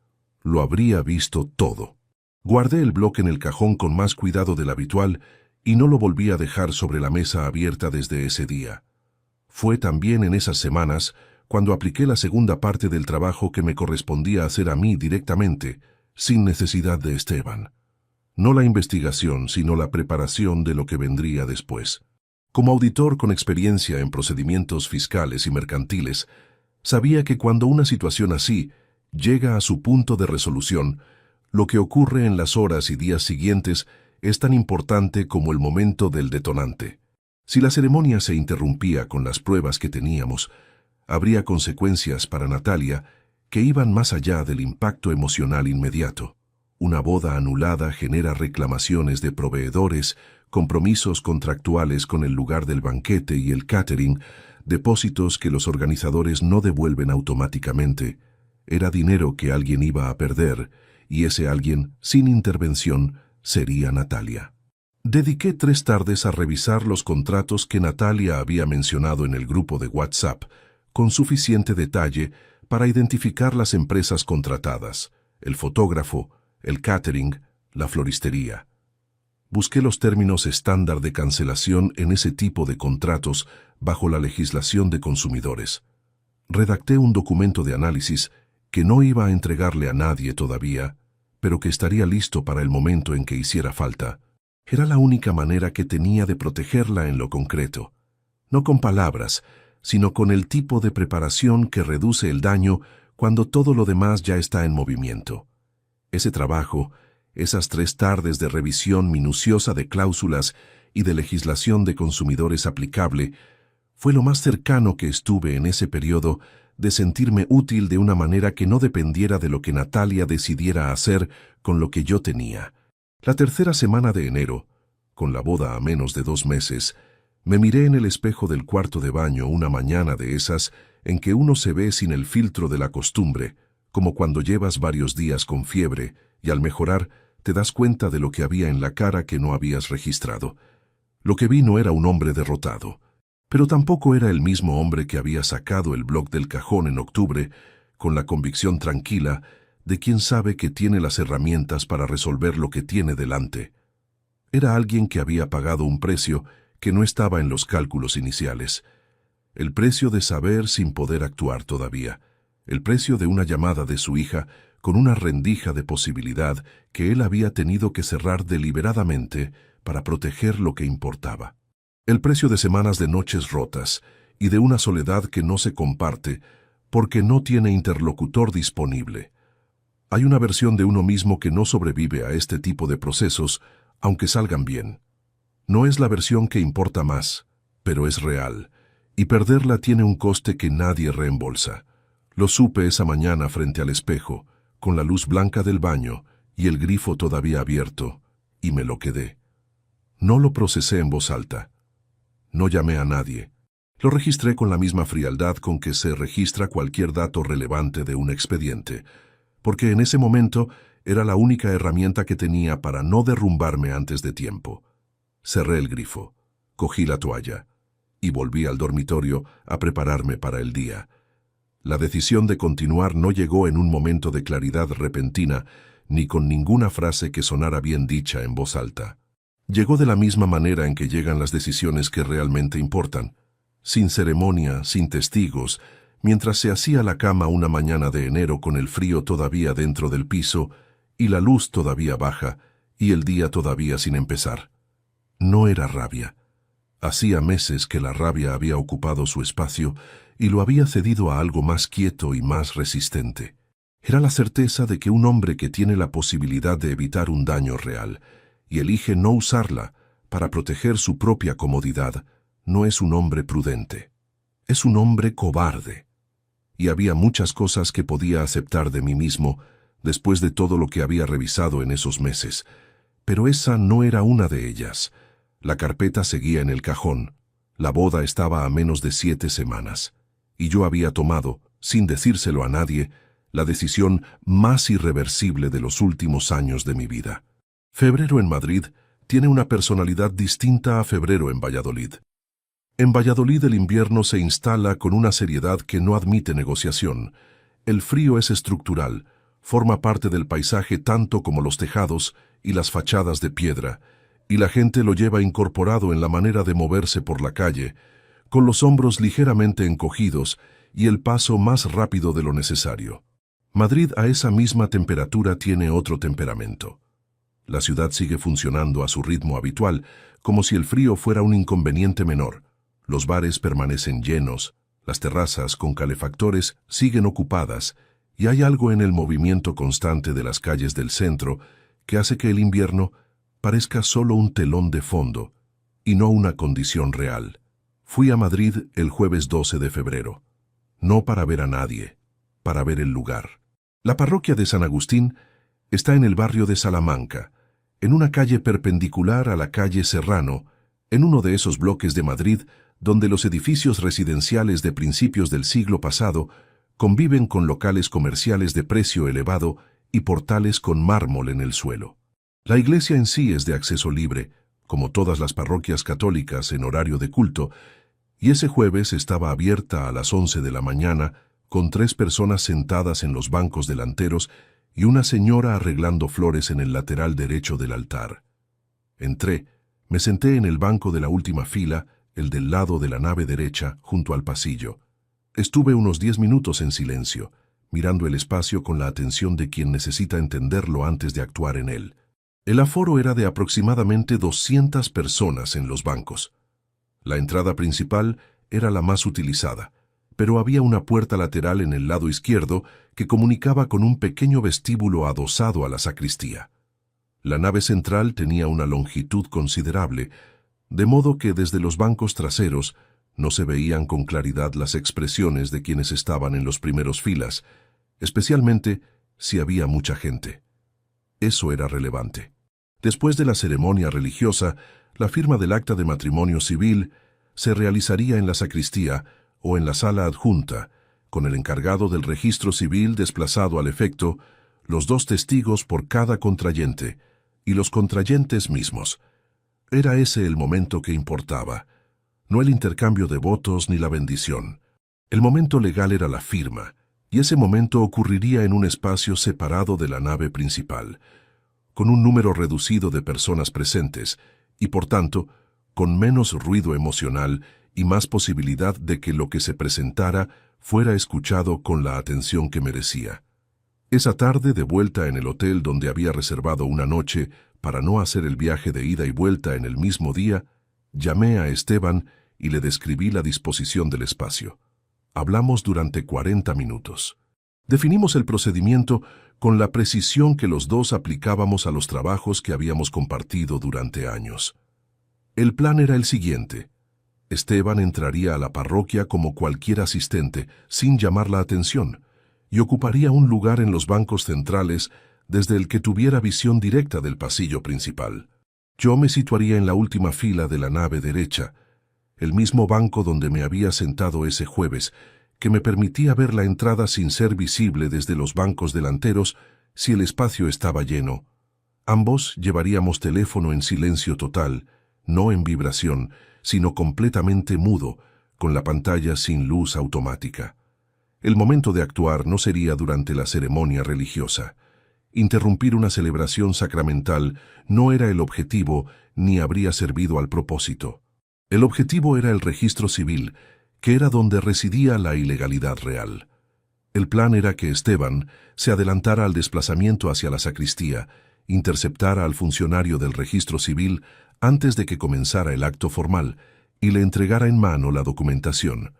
Lo habría visto todo. Guardé el bloc en el cajón con más cuidado del habitual y no lo volví a dejar sobre la mesa abierta desde ese día. Fue también en esas semanas cuando apliqué la segunda parte del trabajo que me correspondía hacer a mí directamente, sin necesidad de Esteban. No la investigación, sino la preparación de lo que vendría después. Como auditor con experiencia en procedimientos fiscales y mercantiles, sabía que cuando una situación así llega a su punto de resolución, lo que ocurre en las horas y días siguientes es tan importante como el momento del detonante. Si la ceremonia se interrumpía con las pruebas que teníamos, habría consecuencias para Natalia que iban más allá del impacto emocional inmediato. Una boda anulada genera reclamaciones de proveedores, compromisos contractuales con el lugar del banquete y el catering, depósitos que los organizadores no devuelven automáticamente. Era dinero que alguien iba a perder, y ese alguien, sin intervención, sería Natalia. Dediqué 3 tardes a revisar los contratos que Natalia había mencionado en el grupo de WhatsApp, con suficiente detalle para identificar las empresas contratadas, el fotógrafo, el catering, la floristería. Busqué los términos estándar de cancelación en ese tipo de contratos bajo la legislación de consumidores. Redacté un documento de análisis que no iba a entregarle a nadie todavía, pero que estaría listo para el momento en que hiciera falta. Era la única manera que tenía de protegerla en lo concreto, no con palabras, sino con el tipo de preparación que reduce el daño cuando todo lo demás ya está en movimiento. Ese trabajo, esas 3 tardes de revisión minuciosa de cláusulas y de legislación de consumidores aplicable, fue lo más cercano que estuve en ese periodo de sentirme útil de una manera que no dependiera de lo que Natalia decidiera hacer con lo que yo tenía. La tercera semana de enero, con la boda a menos de 2 meses, me miré en el espejo del cuarto de baño una mañana de esas en que uno se ve sin el filtro de la costumbre, como cuando llevas varios días con fiebre y al mejorar te das cuenta de lo que había en la cara que no habías registrado. Lo que vi no era un hombre derrotado, pero tampoco era el mismo hombre que había sacado el blog del cajón en octubre, con la convicción tranquila de quien sabe que tiene las herramientas para resolver lo que tiene delante. Era alguien que había pagado un precio que no estaba en los cálculos iniciales. El precio de saber sin poder actuar todavía. El precio de una llamada de su hija con una rendija de posibilidad que él había tenido que cerrar deliberadamente para proteger lo que importaba. El precio de semanas de noches rotas y de una soledad que no se comparte porque no tiene interlocutor disponible. Hay una versión de uno mismo que no sobrevive a este tipo de procesos, aunque salgan bien. No es la versión que importa más, pero es real, y perderla tiene un coste que nadie reembolsa. Lo supe esa mañana frente al espejo, con la luz blanca del baño y el grifo todavía abierto, y me lo quedé. No lo procesé en voz alta. No llamé a nadie. Lo registré con la misma frialdad con que se registra cualquier dato relevante de un expediente, porque en ese momento era la única herramienta que tenía para no derrumbarme antes de tiempo. Cerré el grifo, cogí la toalla y volví al dormitorio a prepararme para el día. La decisión de continuar no llegó en un momento de claridad repentina, ni con ninguna frase que sonara bien dicha en voz alta. Llegó de la misma manera en que llegan las decisiones que realmente importan, sin ceremonia, sin testigos, mientras se hacía la cama una mañana de enero con el frío todavía dentro del piso y la luz todavía baja y el día todavía sin empezar. No era rabia. Hacía meses que la rabia había ocupado su espacio y lo había cedido a algo más quieto y más resistente. Era la certeza de que un hombre que tiene la posibilidad de evitar un daño real y elige no usarla para proteger su propia comodidad, no es un hombre prudente. Es un hombre cobarde. Y había muchas cosas que podía aceptar de mí mismo después de todo lo que había revisado en esos meses, pero esa no era una de ellas. La carpeta seguía en el cajón. La boda estaba a menos de 7 semanas. Y yo había tomado, sin decírselo a nadie, la decisión más irreversible de los últimos años de mi vida. Febrero en Madrid tiene una personalidad distinta a febrero en Valladolid. En Valladolid el invierno se instala con una seriedad que no admite negociación. El frío es estructural, forma parte del paisaje tanto como los tejados y las fachadas de piedra, y la gente lo lleva incorporado en la manera de moverse por la calle, con los hombros ligeramente encogidos y el paso más rápido de lo necesario. Madrid a esa misma temperatura tiene otro temperamento. La ciudad sigue funcionando a su ritmo habitual, como si el frío fuera un inconveniente menor. Los bares permanecen llenos, las terrazas con calefactores siguen ocupadas, y hay algo en el movimiento constante de las calles del centro que hace que el invierno parezca solo un telón de fondo y no una condición real. Fui a Madrid el jueves 12 de febrero, no para ver a nadie, para ver el lugar. La parroquia de San Agustín está en el barrio de Salamanca, en una calle perpendicular a la calle Serrano, en uno de esos bloques de Madrid donde los edificios residenciales de principios del siglo pasado conviven con locales comerciales de precio elevado y portales con mármol en el suelo. La iglesia en sí es de acceso libre, como todas las parroquias católicas en horario de culto, y ese jueves estaba abierta a las 11 de la mañana con 3 personas sentadas en los bancos delanteros y una señora arreglando flores en el lateral derecho del altar. Entré, me senté en el banco de la última fila, el del lado de la nave derecha, junto al pasillo. Estuve unos 10 minutos en silencio, mirando el espacio con la atención de quien necesita entenderlo antes de actuar en él. El aforo era de aproximadamente 200 personas en los bancos. La entrada principal era la más utilizada, pero había una puerta lateral en el lado izquierdo que comunicaba con un pequeño vestíbulo adosado a la sacristía. La nave central tenía una longitud considerable, de modo que desde los bancos traseros no se veían con claridad las expresiones de quienes estaban en los primeros filas, especialmente si había mucha gente. Eso era relevante. Después de la ceremonia religiosa, la firma del acta de matrimonio civil se realizaría en la sacristía o en la sala adjunta, con el encargado del registro civil desplazado al efecto, los 2 testigos por cada contrayente y los contrayentes mismos. Era ese el momento que importaba, no el intercambio de votos ni la bendición. El momento legal era la firma, y ese momento ocurriría en un espacio separado de la nave principal, con un número reducido de personas presentes y, por tanto, con menos ruido emocional y más posibilidad de que lo que se presentara fuera escuchado con la atención que merecía. Esa tarde, de vuelta en el hotel donde había reservado una noche para no hacer el viaje de ida y vuelta en el mismo día, llamé a Esteban y le describí la disposición del espacio. Hablamos durante 40 minutos. Definimos el procedimiento con la precisión que los dos aplicábamos a los trabajos que habíamos compartido durante años. El plan era el siguiente. Esteban entraría a la parroquia como cualquier asistente, sin llamar la atención, y ocuparía un lugar en los bancos centrales desde el que tuviera visión directa del pasillo principal. Yo me situaría en la última fila de la nave derecha, el mismo banco donde me había sentado ese jueves, que me permitía ver la entrada sin ser visible desde los bancos delanteros si el espacio estaba lleno. Ambos llevaríamos teléfono en silencio total, no en vibración, sino completamente mudo, con la pantalla sin luz automática. El momento de actuar no sería durante la ceremonia religiosa. Interrumpir una celebración sacramental no era el objetivo ni habría servido al propósito. El objetivo era el registro civil, que era donde residía la ilegalidad real. El plan era que Esteban se adelantara al desplazamiento hacia la sacristía, interceptara al funcionario del registro civil antes de que comenzara el acto formal y le entregara en mano la documentación,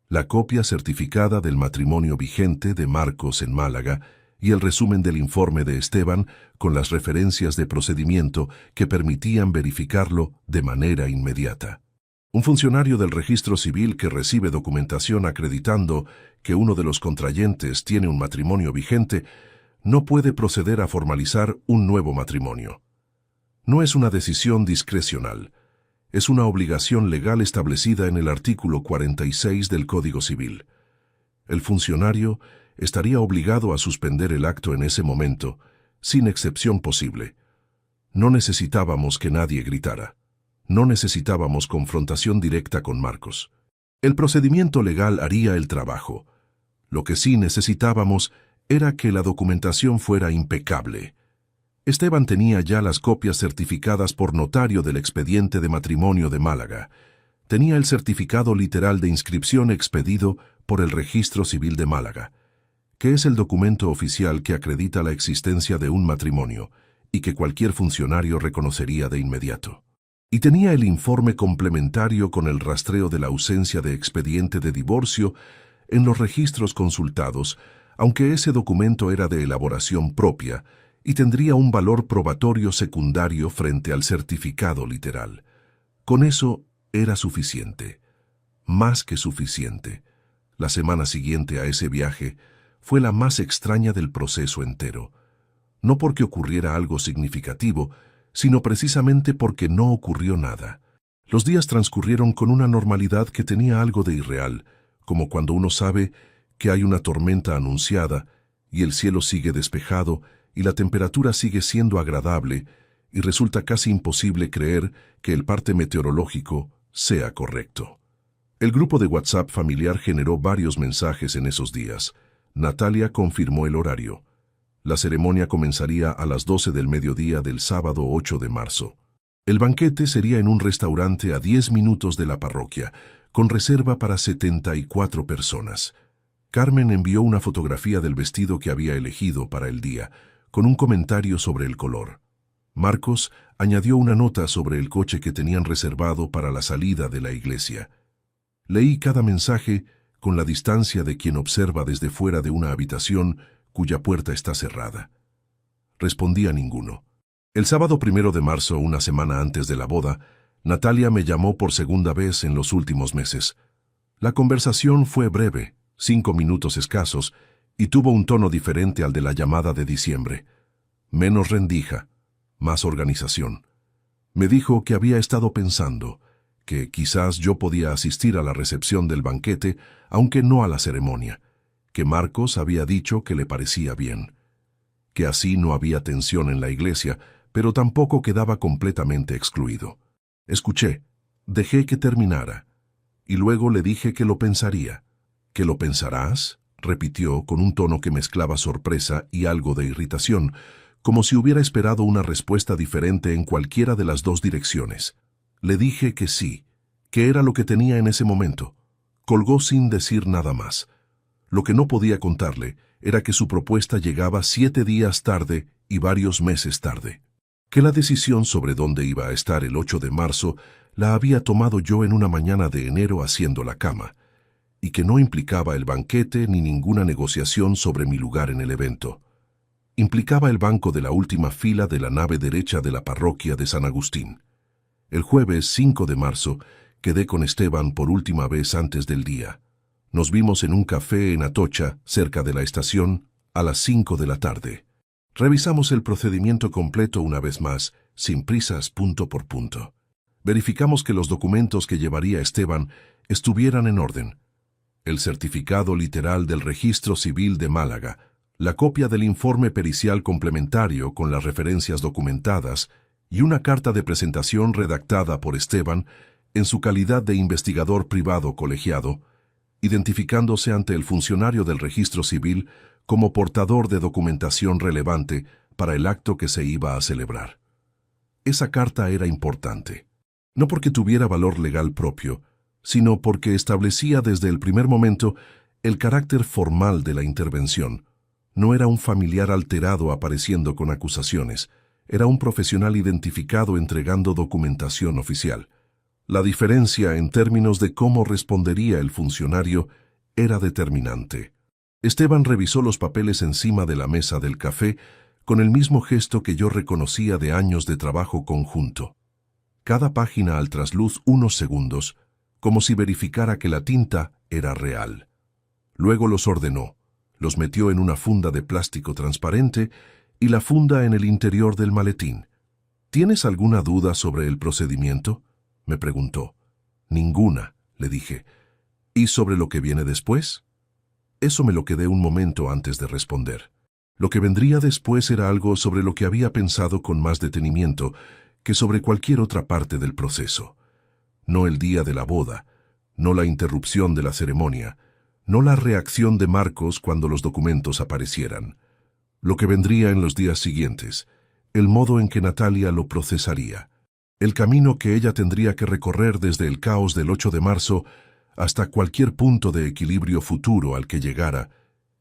la copia certificada del matrimonio vigente de Marcos en Málaga y el resumen del informe de Esteban con las referencias de procedimiento que permitían verificarlo de manera inmediata. Un funcionario del registro civil que recibe documentación acreditando que uno de los contrayentes tiene un matrimonio vigente no puede proceder a formalizar un nuevo matrimonio. No es una decisión discrecional, es una obligación legal establecida en el artículo 46 del Código Civil. El funcionario estaría obligado a suspender el acto en ese momento, sin excepción posible. No necesitábamos que nadie gritara. No necesitábamos confrontación directa con Marcos. El procedimiento legal haría el trabajo. Lo que sí necesitábamos era que la documentación fuera impecable. Esteban tenía ya las copias certificadas por notario del expediente de matrimonio de Málaga. Tenía el certificado literal de inscripción expedido por el Registro Civil de Málaga, que es el documento oficial que acredita la existencia de un matrimonio y que cualquier funcionario reconocería de inmediato. Y tenía el informe complementario con el rastreo de la ausencia de expediente de divorcio en los registros consultados, aunque ese documento era de elaboración propia y tendría un valor probatorio secundario frente al certificado literal. Con eso era suficiente, más que suficiente. La semana siguiente a ese viaje fue la más extraña del proceso entero, no porque ocurriera algo significativo, sino precisamente porque no ocurrió nada. Los días transcurrieron con una normalidad que tenía algo de irreal, como cuando uno sabe que hay una tormenta anunciada y el cielo sigue despejado y la temperatura sigue siendo agradable y resulta casi imposible creer que el parte meteorológico sea correcto. El grupo de WhatsApp familiar generó varios mensajes en esos días. Natalia confirmó el horario. La ceremonia comenzaría a las 12 del mediodía del sábado 8 de marzo. El banquete sería en un restaurante a 10 minutos de la parroquia, con reserva para 74 personas. Carmen envió una fotografía del vestido que había elegido para el día, con un comentario sobre el color. Marcos añadió una nota sobre el coche que tenían reservado para la salida de la iglesia. Leí cada mensaje con la distancia de quien observa desde fuera de una habitación cuya puerta está cerrada. Respondí a ninguno. El sábado 1 de marzo, una semana antes de la boda, Natalia me llamó por segunda vez en los últimos meses. La conversación fue breve, 5 minutos escasos, y tuvo un tono diferente al de la llamada de diciembre. Menos rendija, más organización. Me dijo que había estado pensando que quizás yo podía asistir a la recepción del banquete, aunque no a la ceremonia, que Marcos había dicho que le parecía bien, que así no había tensión en la iglesia, pero tampoco quedaba completamente excluido. Escuché, dejé que terminara, y luego le dije que lo pensaría. ¿Que lo pensarás?, repitió con un tono que mezclaba sorpresa y algo de irritación, como si hubiera esperado una respuesta diferente en cualquiera de las dos direcciones. Le dije que sí, que era lo que tenía en ese momento. Colgó sin decir nada más. Lo que no podía contarle era que su propuesta llegaba 7 días tarde y varios meses tarde. Que la decisión sobre dónde iba a estar el 8 de marzo la había tomado yo en una mañana de enero haciendo la cama, y que no implicaba el banquete ni ninguna negociación sobre mi lugar en el evento. Implicaba el banco de la última fila de la nave derecha de la parroquia de San Agustín. El jueves 5 de marzo quedé con Esteban por última vez antes del día. Nos vimos en un café en Atocha, cerca de la estación, a las 5 de la tarde. Revisamos el procedimiento completo una vez más, sin prisas punto por punto. Verificamos que los documentos que llevaría Esteban estuvieran en orden. El certificado literal del Registro Civil de Málaga, la copia del informe pericial complementario con las referencias documentadas y una carta de presentación redactada por Esteban en su calidad de investigador privado colegiado, identificándose ante el funcionario del Registro Civil como portador de documentación relevante para el acto que se iba a celebrar. Esa carta era importante, no porque tuviera valor legal propio, sino porque establecía desde el primer momento el carácter formal de la intervención. No era un familiar alterado apareciendo con acusaciones, era un profesional identificado entregando documentación oficial. La diferencia en términos de cómo respondería el funcionario era determinante. Esteban revisó los papeles encima de la mesa del café con el mismo gesto que yo reconocía de años de trabajo conjunto. Cada página al trasluz unos segundos, como si verificara que la tinta era real. Luego los ordenó, los metió en una funda de plástico transparente y la funda en el interior del maletín. ¿Tienes alguna duda sobre el procedimiento?, me preguntó. Ninguna, le dije. ¿Y sobre lo que viene después? Eso me lo quedé un momento antes de responder. Lo que vendría después era algo sobre lo que había pensado con más detenimiento que sobre cualquier otra parte del proceso. No el día de la boda, no la interrupción de la ceremonia, no la reacción de Marcos cuando los documentos aparecieran. Lo que vendría en los días siguientes, el modo en que Natalia lo procesaría, el camino que ella tendría que recorrer desde el caos del 8 de marzo hasta cualquier punto de equilibrio futuro al que llegara,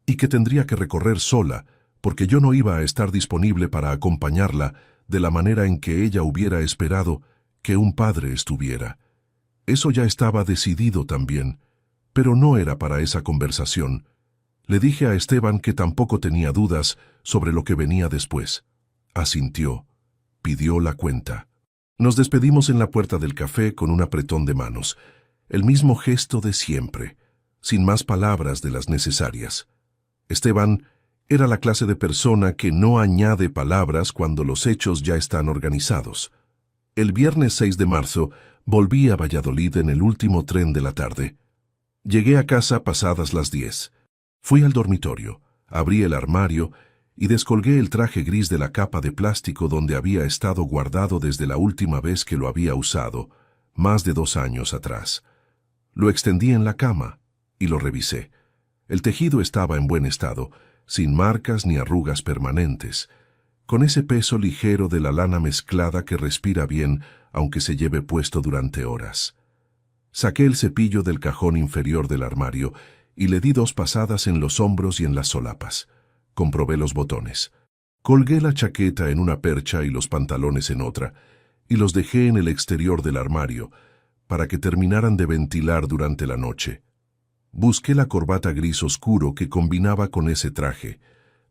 y que tendría que recorrer sola, porque yo no iba a estar disponible para acompañarla de la manera en que ella hubiera esperado que un padre estuviera. Eso ya estaba decidido también, pero no era para esa conversación. Le dije a Esteban que tampoco tenía dudas sobre lo que venía después. Asintió. Pidió la cuenta. Nos despedimos en la puerta del café con un apretón de manos. El mismo gesto de siempre, sin más palabras de las necesarias. Esteban era la clase de persona que no añade palabras cuando los hechos ya están organizados. El viernes 6 de marzo volví a Valladolid en el último tren de la tarde. Llegué a casa pasadas las 10. Fui al dormitorio, abrí el armario y descolgué el traje gris de la capa de plástico donde había estado guardado desde la última vez que lo había usado, más de 2 años atrás. Lo extendí en la cama y lo revisé. El tejido estaba en buen estado, sin marcas ni arrugas permanentes, con ese peso ligero de la lana mezclada que respira bien aunque se lleve puesto durante horas. Saqué el cepillo del cajón inferior del armario y le di 2 pasadas en los hombros y en las solapas. Comprobé los botones. Colgué la chaqueta en una percha y los pantalones en otra, y los dejé en el exterior del armario, para que terminaran de ventilar durante la noche. Busqué la corbata gris oscuro que combinaba con ese traje.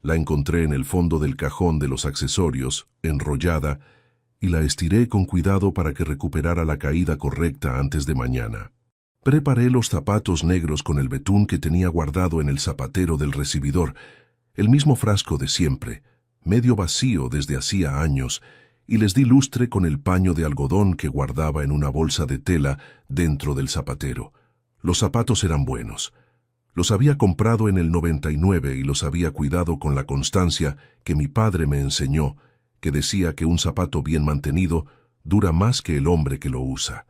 La encontré en el fondo del cajón de los accesorios, enrollada, y la estiré con cuidado para que recuperara la caída correcta antes de mañana. Preparé los zapatos negros con el betún que tenía guardado en el zapatero del recibidor, el mismo frasco de siempre, medio vacío desde hacía años, y les di lustre con el paño de algodón que guardaba en una bolsa de tela dentro del zapatero. Los zapatos eran buenos. Los había comprado en el 99 y los había cuidado con la constancia que mi padre me enseñó, que decía que un zapato bien mantenido dura más que el hombre que lo usa.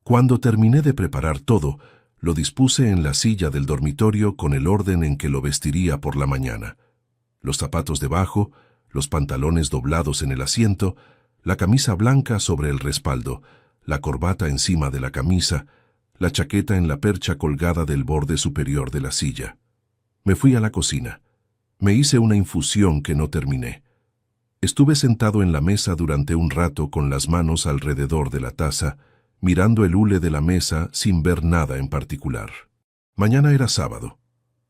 Cuando terminé de preparar todo, lo dispuse en la silla del dormitorio con el orden en que lo vestiría por la mañana. Los zapatos debajo, los pantalones doblados en el asiento, la camisa blanca sobre el respaldo, la corbata encima de la camisa, la chaqueta en la percha colgada del borde superior de la silla. Me fui a la cocina. Me hice una infusión que no terminé. Estuve sentado en la mesa durante un rato con las manos alrededor de la taza, mirando el hule de la mesa sin ver nada en particular. Mañana era sábado.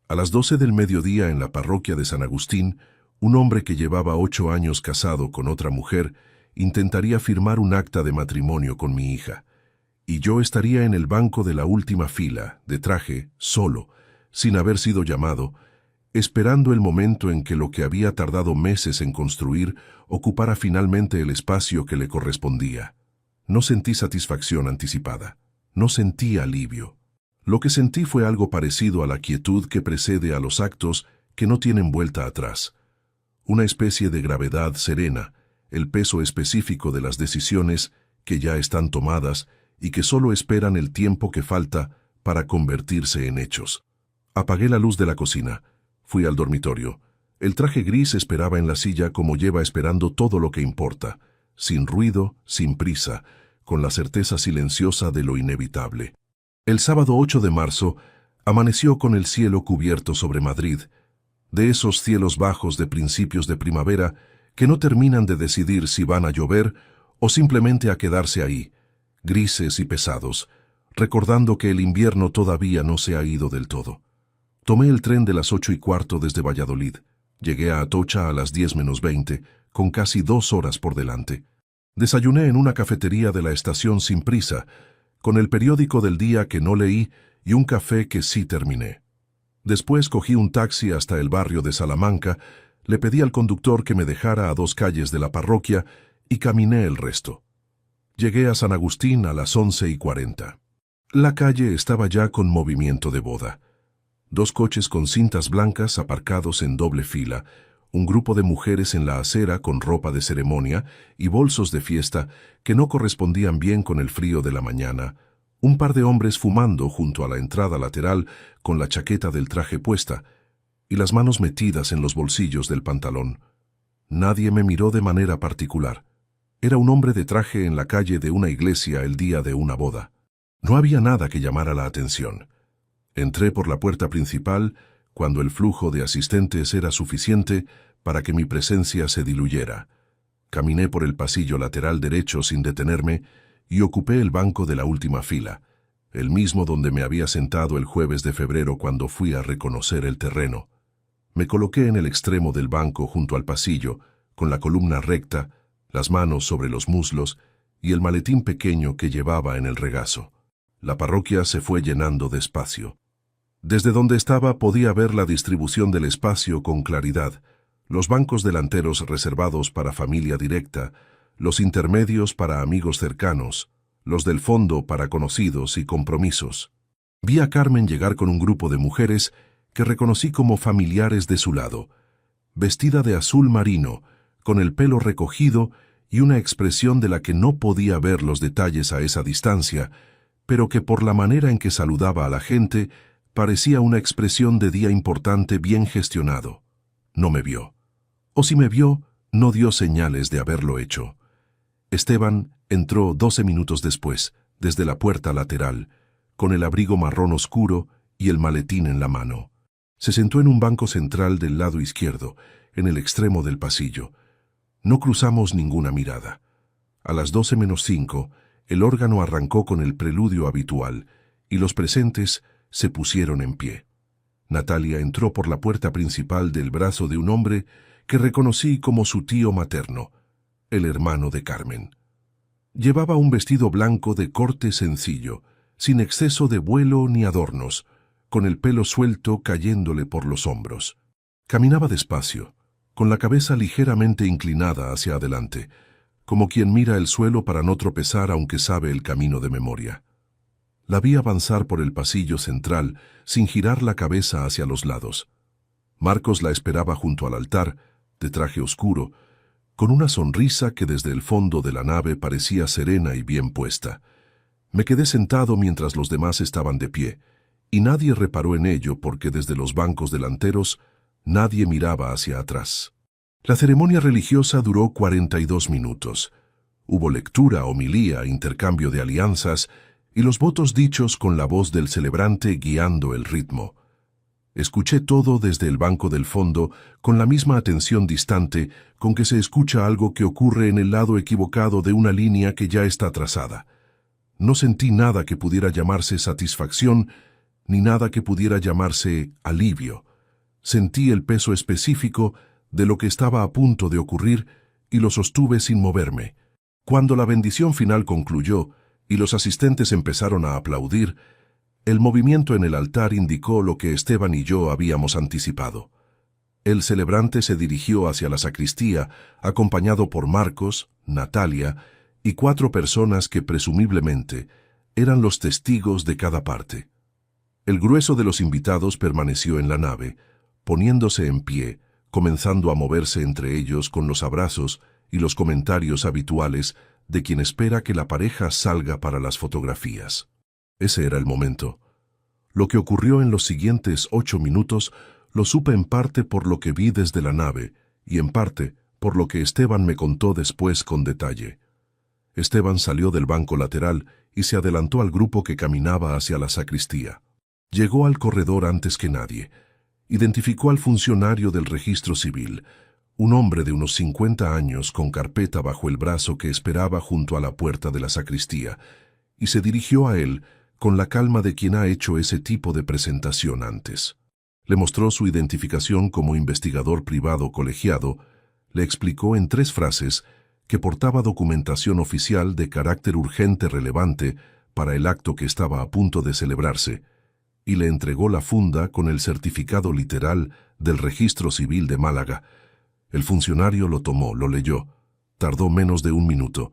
A las 12 del mediodía en la parroquia de San Agustín, un hombre que llevaba 8 años casado con otra mujer intentaría firmar un acta de matrimonio con mi hija, y yo estaría en el banco de la última fila, de traje, solo, sin haber sido llamado, esperando el momento en que lo que había tardado meses en construir ocupara finalmente el espacio que le correspondía. No sentí satisfacción anticipada. No sentí alivio. Lo que sentí fue algo parecido a la quietud que precede a los actos que no tienen vuelta atrás. Una especie de gravedad serena, el peso específico de las decisiones que ya están tomadas y que solo esperan el tiempo que falta para convertirse en hechos. Apagué la luz de la cocina. Fui al dormitorio. El traje gris esperaba en la silla como lleva esperando todo lo que importa, sin ruido, sin prisa, con la certeza silenciosa de lo inevitable. El sábado 8 de marzo amaneció con el cielo cubierto sobre Madrid, de esos cielos bajos de principios de primavera que no terminan de decidir si van a llover o simplemente a quedarse ahí, grises y pesados, recordando que el invierno todavía no se ha ido del todo. Tomé el tren de las 8:15 desde Valladolid. Llegué a Atocha a las 10 menos 20, con casi 2 horas por delante. Desayuné en una cafetería de la estación sin prisa, con el periódico del día que no leí y un café que sí terminé. Después cogí un taxi hasta el barrio de Salamanca, le pedí al conductor que me dejara a 2 calles de la parroquia y caminé el resto. Llegué a San Agustín a las 11:40. La calle estaba ya con movimiento de boda. 2 coches con cintas blancas aparcados en doble fila, un grupo de mujeres en la acera con ropa de ceremonia y bolsos de fiesta que no correspondían bien con el frío de la mañana, un par de hombres fumando junto a la entrada lateral con la chaqueta del traje puesta y las manos metidas en los bolsillos del pantalón. Nadie me miró de manera particular. Era un hombre de traje en la calle de una iglesia el día de una boda. No había nada que llamara la atención. Entré por la puerta principal cuando el flujo de asistentes era suficiente para que mi presencia se diluyera. Caminé por el pasillo lateral derecho sin detenerme y ocupé el banco de la última fila, el mismo donde me había sentado el jueves de febrero cuando fui a reconocer el terreno. Me coloqué en el extremo del banco junto al pasillo, con la columna recta, las manos sobre los muslos y el maletín pequeño que llevaba en el regazo. La parroquia se fue llenando de espacio. Desde donde estaba podía ver la distribución del espacio con claridad, los bancos delanteros reservados para familia directa, los intermedios para amigos cercanos, los del fondo para conocidos y compromisos. Vi a Carmen llegar con un grupo de mujeres que reconocí como familiares de su lado, vestida de azul marino, con el pelo recogido y una expresión de la que no podía ver los detalles a esa distancia, pero que por la manera en que saludaba a la gente parecía una expresión de día importante bien gestionado. No me vio. O si me vio, no dio señales de haberlo hecho. Esteban entró 12 minutos después, desde la puerta lateral, con el abrigo marrón oscuro y el maletín en la mano. Se sentó en un banco central del lado izquierdo, en el extremo del pasillo. No cruzamos ninguna mirada. A las 12:05, el órgano arrancó con el preludio habitual, y los presentes se pusieron en pie. Natalia entró por la puerta principal del brazo de un hombre que reconocí como su tío materno, el hermano de Carmen. Llevaba un vestido blanco de corte sencillo, sin exceso de vuelo ni adornos, con el pelo suelto cayéndole por los hombros. Caminaba despacio, con la cabeza ligeramente inclinada hacia adelante, como quien mira el suelo para no tropezar aunque sabe el camino de memoria. La vi avanzar por el pasillo central sin girar la cabeza hacia los lados. Marcos la esperaba junto al altar, de traje oscuro, con una sonrisa que desde el fondo de la nave parecía serena y bien puesta. Me quedé sentado mientras los demás estaban de pie, y nadie reparó en ello porque desde los bancos delanteros nadie miraba hacia atrás. La ceremonia religiosa duró 42 minutos. Hubo lectura, homilía, intercambio de alianzas y los votos dichos con la voz del celebrante guiando el ritmo. Escuché todo desde el banco del fondo con la misma atención distante con que se escucha algo que ocurre en el lado equivocado de una línea que ya está trazada. No sentí nada que pudiera llamarse satisfacción ni nada que pudiera llamarse alivio. Sentí el peso específico de lo que estaba a punto de ocurrir y lo sostuve sin moverme. Cuando la bendición final concluyó y los asistentes empezaron a aplaudir, el movimiento en el altar indicó lo que Esteban y yo habíamos anticipado. El celebrante se dirigió hacia la sacristía, acompañado por Marcos, Natalia y 4 personas que presumiblemente eran los testigos de cada parte. El grueso de los invitados permaneció en la nave, poniéndose en pie, comenzando a moverse entre ellos con los abrazos y los comentarios habituales de quien espera que la pareja salga para las fotografías. Ese era el momento. Lo que ocurrió en los siguientes 8 minutos lo supe en parte por lo que vi desde la nave y en parte por lo que Esteban me contó después con detalle. Esteban salió del banco lateral y se adelantó al grupo que caminaba hacia la sacristía. Llegó al corredor antes que nadie. Identificó al funcionario del registro civil, un hombre de unos 50 años con carpeta bajo el brazo que esperaba junto a la puerta de la sacristía, y se dirigió a él con la calma de quien ha hecho ese tipo de presentación antes. Le mostró su identificación como investigador privado colegiado, le explicó en 3 frases que portaba documentación oficial de carácter urgente relevante para el acto que estaba a punto de celebrarse, y le entregó la funda con el certificado literal del Registro Civil de Málaga. El funcionario lo tomó, lo leyó. Tardó menos de 1 minuto.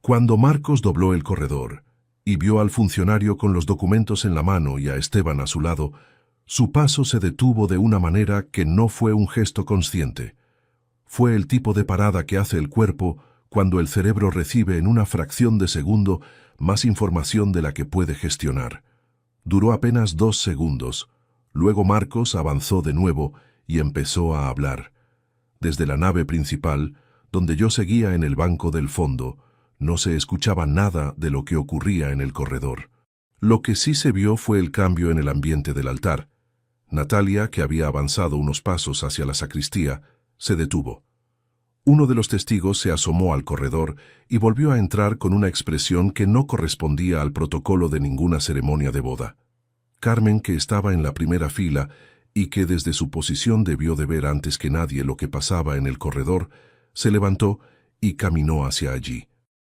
Cuando Marcos dobló el corredor y vio al funcionario con los documentos en la mano y a Esteban a su lado, su paso se detuvo de una manera que no fue un gesto consciente. Fue el tipo de parada que hace el cuerpo cuando el cerebro recibe en una fracción de segundo más información de la que puede gestionar. Duró apenas 2 segundos. Luego Marcos avanzó de nuevo y empezó a hablar. Desde la nave principal, donde yo seguía en el banco del fondo, no se escuchaba nada de lo que ocurría en el corredor. Lo que sí se vio fue el cambio en el ambiente del altar. Natalia, que había avanzado unos pasos hacia la sacristía, se detuvo. Uno de los testigos se asomó al corredor y volvió a entrar con una expresión que no correspondía al protocolo de ninguna ceremonia de boda. Carmen, que estaba en la primera fila y que desde su posición debió de ver antes que nadie lo que pasaba en el corredor, se levantó y caminó hacia allí.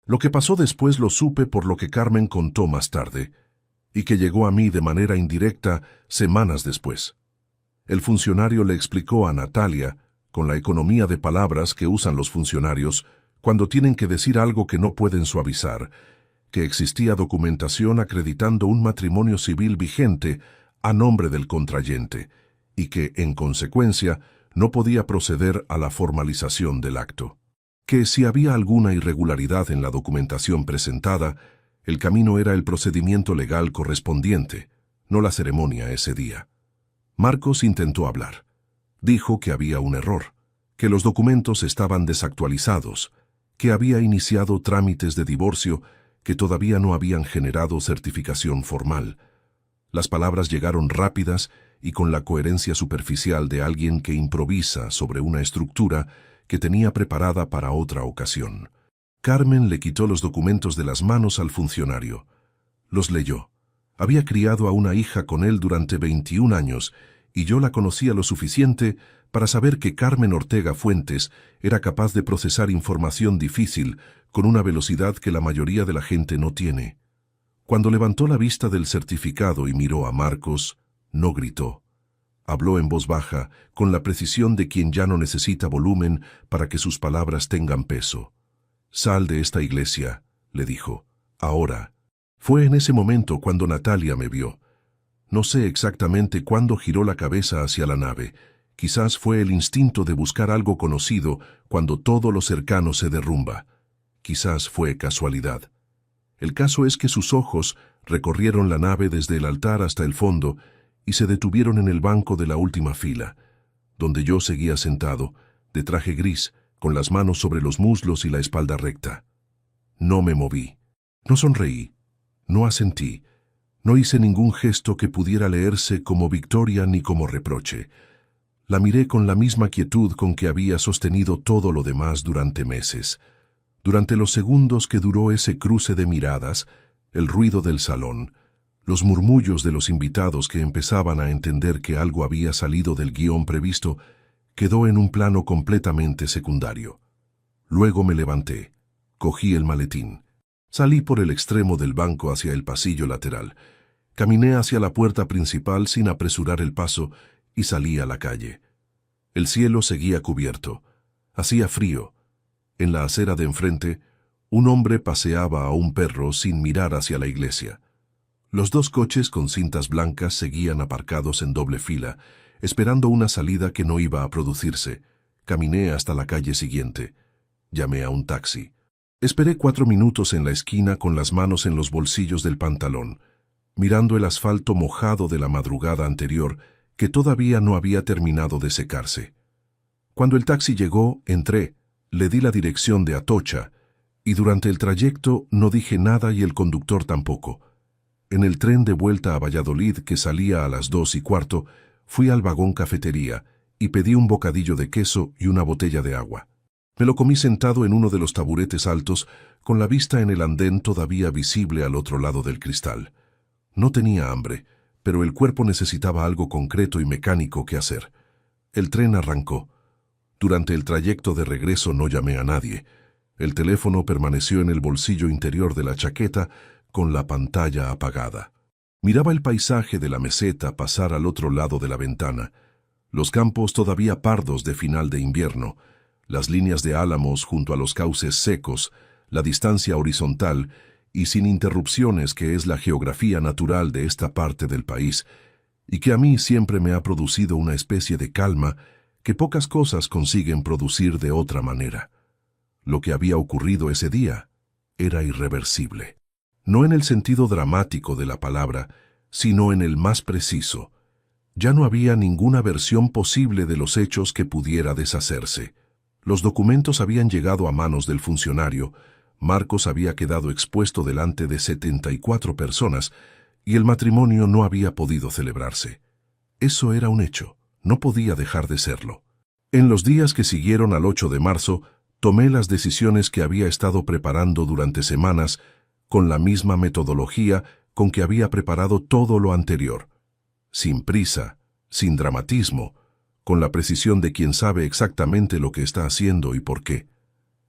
Lo que pasó después lo supe por lo que Carmen contó más tarde, y que llegó a mí de manera indirecta semanas después. El funcionario le explicó a Natalia, con la economía de palabras que usan los funcionarios cuando tienen que decir algo que no pueden suavizar, que existía documentación acreditando un matrimonio civil vigente a nombre del contrayente, y que, en consecuencia, no podía proceder a la formalización del acto. Que si había alguna irregularidad en la documentación presentada, el camino era el procedimiento legal correspondiente, no la ceremonia ese día. Marcos intentó hablar. Dijo que había un error, que los documentos estaban desactualizados, que había iniciado trámites de divorcio que todavía no habían generado certificación formal. Las palabras llegaron rápidas y con la coherencia superficial de alguien que improvisa sobre una estructura que tenía preparada para otra ocasión. Carmen le quitó los documentos de las manos al funcionario. Los leyó. Había criado a una hija con él durante 21 años y yo la conocía lo suficiente para saber que Carmen Ortega Fuentes era capaz de procesar información difícil con una velocidad que la mayoría de la gente no tiene. Cuando levantó la vista del certificado y miró a Marcos, no gritó. Habló en voz baja, con la precisión de quien ya no necesita volumen para que sus palabras tengan peso. «Sal de esta iglesia», le dijo. «Ahora». Fue en ese momento cuando Natalia me vio. No sé exactamente cuándo giró la cabeza hacia la nave. Quizás fue el instinto de buscar algo conocido cuando todo lo cercano se derrumba. Quizás fue casualidad. El caso es que sus ojos recorrieron la nave desde el altar hasta el fondo y se detuvieron en el banco de la última fila, donde yo seguía sentado, de traje gris, con las manos sobre los muslos y la espalda recta. No me moví. No sonreí. No asentí. No hice ningún gesto que pudiera leerse como victoria ni como reproche. La miré con la misma quietud con que había sostenido todo lo demás durante meses. Durante los segundos que duró ese cruce de miradas, el ruido del salón, los murmullos de los invitados que empezaban a entender que algo había salido del guión previsto, quedó en un plano completamente secundario. Luego me levanté, cogí el maletín, salí por el extremo del banco hacia el pasillo lateral, caminé hacia la puerta principal sin apresurar el paso y salí a la calle. El cielo seguía cubierto, hacía frío. En la acera de enfrente, un hombre paseaba a un perro sin mirar hacia la iglesia. Los dos coches con cintas blancas seguían aparcados en doble fila, esperando una salida que no iba a producirse. Caminé hasta la calle siguiente. Llamé a un taxi. Esperé 4 minutos en la esquina con las manos en los bolsillos del pantalón, mirando el asfalto mojado de la madrugada anterior que todavía no había terminado de secarse. Cuando el taxi llegó, entré, le di la dirección de Atocha, y durante el trayecto no dije nada y el conductor tampoco. En el tren de vuelta a Valladolid, que salía a las 2:15, fui al vagón cafetería y pedí un bocadillo de queso y una botella de agua. Me lo comí sentado en uno de los taburetes altos, con la vista en el andén todavía visible al otro lado del cristal. No tenía hambre, pero el cuerpo necesitaba algo concreto y mecánico que hacer. El tren arrancó. Durante el trayecto de regreso no llamé a nadie. El teléfono permaneció en el bolsillo interior de la chaqueta, con la pantalla apagada. Miraba el paisaje de la meseta pasar al otro lado de la ventana, los campos todavía pardos de final de invierno, las líneas de álamos junto a los cauces secos, la distancia horizontal y sin interrupciones que es la geografía natural de esta parte del país, y que a mí siempre me ha producido una especie de calma que pocas cosas consiguen producir de otra manera. Lo que había ocurrido ese día era irreversible. No en el sentido dramático de la palabra, sino en el más preciso. Ya no había ninguna versión posible de los hechos que pudiera deshacerse. Los documentos habían llegado a manos del funcionario, Marcos había quedado expuesto delante de 74 personas y el matrimonio no había podido celebrarse. Eso era un hecho, no podía dejar de serlo. En los días que siguieron al 8 de marzo, tomé las decisiones que había estado preparando durante semanas con la misma metodología con que había preparado todo lo anterior. Sin prisa, sin dramatismo, con la precisión de quien sabe exactamente lo que está haciendo y por qué.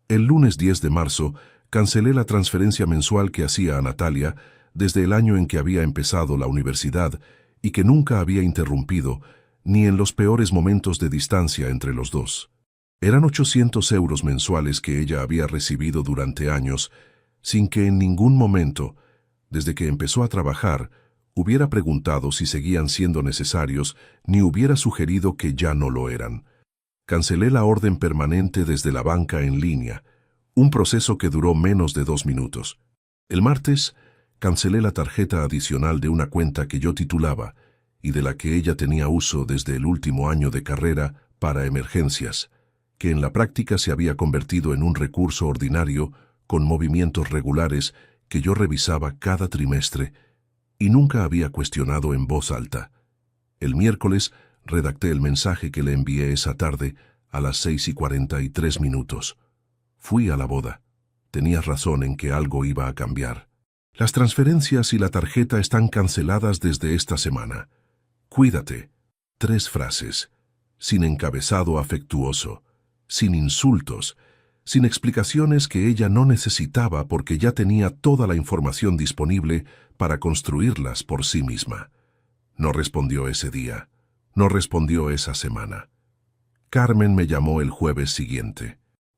El lunes 10 de marzo, cancelé la transferencia mensual que hacía a Natalia desde el año en que había empezado la universidad y que nunca había interrumpido, ni en los peores momentos de distancia entre los dos. Eran 800 euros mensuales que ella había recibido durante años, sin que en ningún momento, desde que empezó a trabajar, hubiera preguntado si seguían siendo necesarios, ni hubiera sugerido que ya no lo eran. Cancelé la orden permanente desde la banca en línea, un proceso que duró menos de 2 minutos. El martes, cancelé la tarjeta adicional de una cuenta que yo titulaba y de la que ella tenía uso desde el último año de carrera para emergencias, que en la práctica se había convertido en un recurso ordinario con movimientos regulares que yo revisaba cada trimestre y nunca había cuestionado en voz alta. El miércoles redacté el mensaje que le envié esa tarde a las 6:43. Fui a la boda. Tenías razón en que algo iba a cambiar. Las transferencias y la tarjeta están canceladas desde esta semana. Cuídate. 3 frases. Sin encabezado afectuoso. Sin insultos. Sin explicaciones que ella no necesitaba porque ya tenía toda la información disponible para construirlas por sí misma. No respondió ese día. No respondió esa semana. Carmen me llamó el jueves siguiente.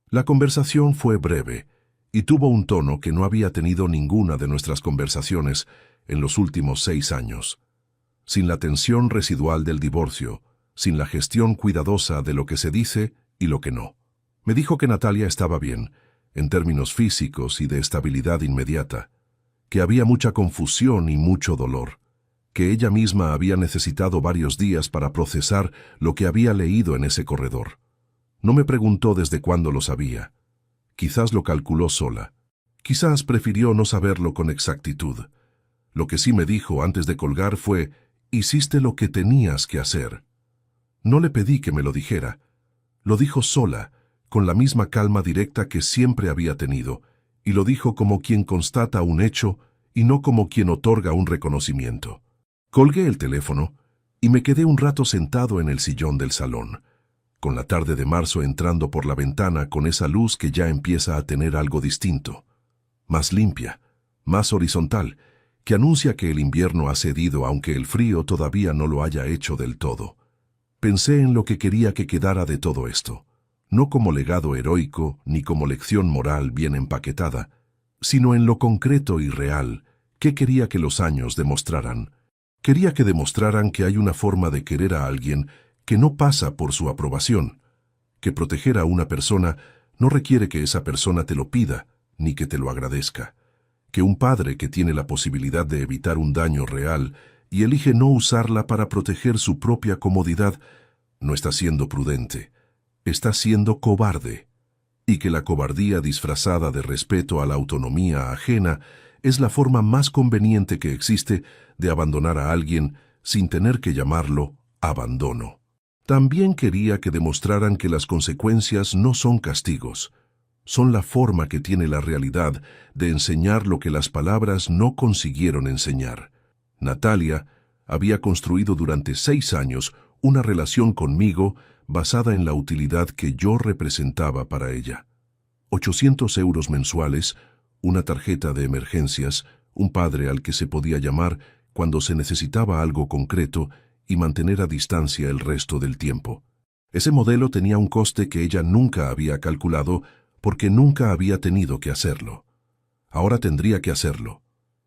La conversación fue breve y tuvo un tono que no había tenido ninguna de nuestras conversaciones en los últimos 6 años. Sin la tensión residual del divorcio, sin la gestión cuidadosa de lo que se dice y lo que no. Me dijo que Natalia estaba bien, en términos físicos y de estabilidad inmediata, que había mucha confusión y mucho dolor, que ella misma había necesitado varios días para procesar lo que había leído en ese corredor. No me preguntó desde cuándo lo sabía. Quizás lo calculó sola. Quizás prefirió no saberlo con exactitud. Lo que sí me dijo antes de colgar fue: «Hiciste lo que tenías que hacer». No le pedí que me lo dijera. Lo dijo sola, con la misma calma directa que siempre había tenido, y lo dijo como quien constata un hecho y no como quien otorga un reconocimiento. Colgué el teléfono y me quedé un rato sentado en el sillón del salón, con la tarde de marzo entrando por la ventana con esa luz que ya empieza a tener algo distinto, más limpia, más horizontal, que anuncia que el invierno ha cedido aunque el frío todavía no lo haya hecho del todo. Pensé en lo que quería que quedara de todo esto, no como legado heroico ni como lección moral bien empaquetada, sino en lo concreto y real que quería que los años demostraran. Quería que demostraran que hay una forma de querer a alguien que no pasa por su aprobación, que proteger a una persona no requiere que esa persona te lo pida ni que te lo agradezca, que un padre que tiene la posibilidad de evitar un daño real y elige no usarla para proteger su propia comodidad, no está siendo prudente, está siendo cobarde, y que la cobardía disfrazada de respeto a la autonomía ajena es la forma más conveniente que existe de abandonar a alguien sin tener que llamarlo abandono. También quería que demostraran que las consecuencias no son castigos, son la forma que tiene la realidad de enseñar lo que las palabras no consiguieron enseñar. Natalia había construido durante 6 años una relación conmigo basada en la utilidad que yo representaba para ella. 800 euros mensuales, una tarjeta de emergencias, un padre al que se podía llamar cuando se necesitaba algo concreto y mantener a distancia el resto del tiempo. Ese modelo tenía un coste que ella nunca había calculado porque nunca había tenido que hacerlo. Ahora tendría que hacerlo.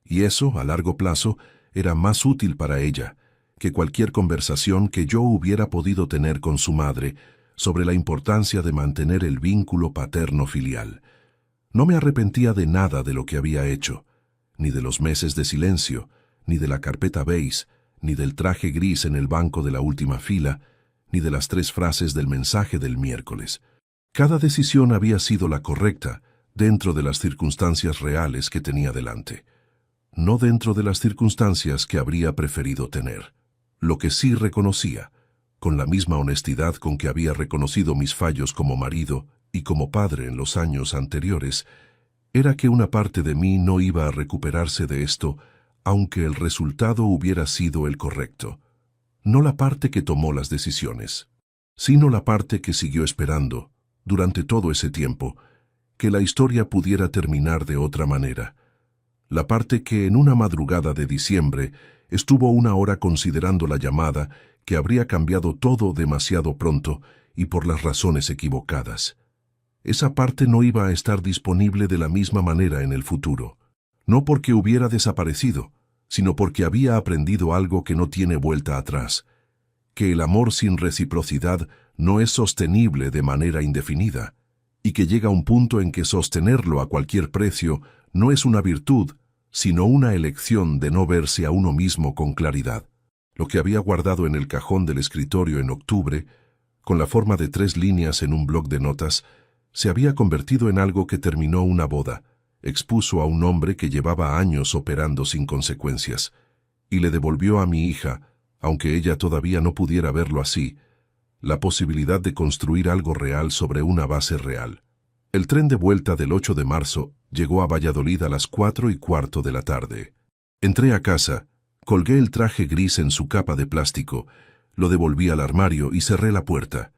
Y eso, a largo plazo, era más útil para ella que cualquier conversación que yo hubiera podido tener con su madre sobre la importancia de mantener el vínculo paterno-filial. No me arrepentía de nada de lo que había hecho, ni de los meses de silencio, ni de la carpeta beige, ni del traje gris en el banco de la última fila, ni de las 3 frases del mensaje del miércoles. Cada decisión había sido la correcta dentro de las circunstancias reales que tenía delante, no dentro de las circunstancias que habría preferido tener. Lo que sí reconocía, con la misma honestidad con que había reconocido mis fallos como marido y como padre en los años anteriores, era que una parte de mí no iba a recuperarse de esto, aunque el resultado hubiera sido el correcto. No la parte que tomó las decisiones, sino la parte que siguió esperando, durante todo ese tiempo, que la historia pudiera terminar de otra manera. La parte que en una madrugada de diciembre estuvo 1 hora considerando la llamada que habría cambiado todo demasiado pronto y por las razones equivocadas. Esa parte no iba a estar disponible de la misma manera en el futuro, no porque hubiera desaparecido, sino porque había aprendido algo que no tiene vuelta atrás, que el amor sin reciprocidad no es sostenible de manera indefinida, y que llega un punto en que sostenerlo a cualquier precio no es una virtud, sino una elección de no verse a uno mismo con claridad. Lo que había guardado en el cajón del escritorio en octubre, con la forma de 3 líneas en un bloc de notas, se había convertido en algo que terminó una boda, expuso a un hombre que llevaba años operando sin consecuencias, y le devolvió a mi hija, aunque ella todavía no pudiera verlo así, la posibilidad de construir algo real sobre una base real. El tren de vuelta del 8 de marzo llegó a Valladolid a las 4:15 de la tarde. Entré a casa, colgué el traje gris en su capa de plástico, lo devolví al armario y cerré la puerta.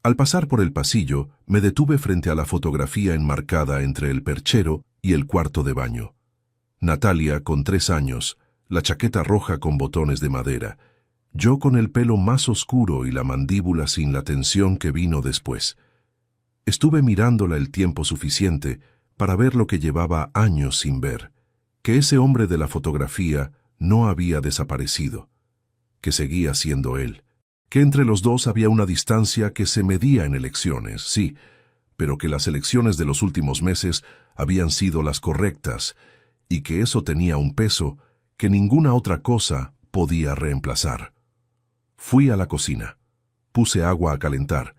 Al pasar por el pasillo, me detuve frente a la fotografía enmarcada entre el perchero y el cuarto de baño. Natalia, con 3 años, la chaqueta roja con botones de madera, yo con el pelo más oscuro y la mandíbula sin la tensión que vino después. Estuve mirándola el tiempo suficiente para ver lo que llevaba años sin ver, que ese hombre de la fotografía no había desaparecido, que seguía siendo él, que entre los dos había una distancia que se medía en elecciones, sí, pero que las elecciones de los últimos meses habían sido las correctas y que eso tenía un peso que ninguna otra cosa podía reemplazar. Fui a la cocina, puse agua a calentar,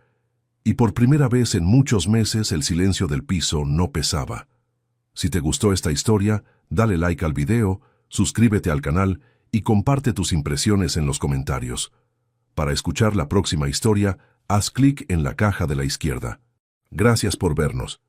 y por primera vez en muchos meses el silencio del piso no pesaba. Si te gustó esta historia, dale like al video, suscríbete al canal y comparte tus impresiones en los comentarios. Para escuchar la próxima historia, haz clic en la caja de la izquierda. Gracias por vernos.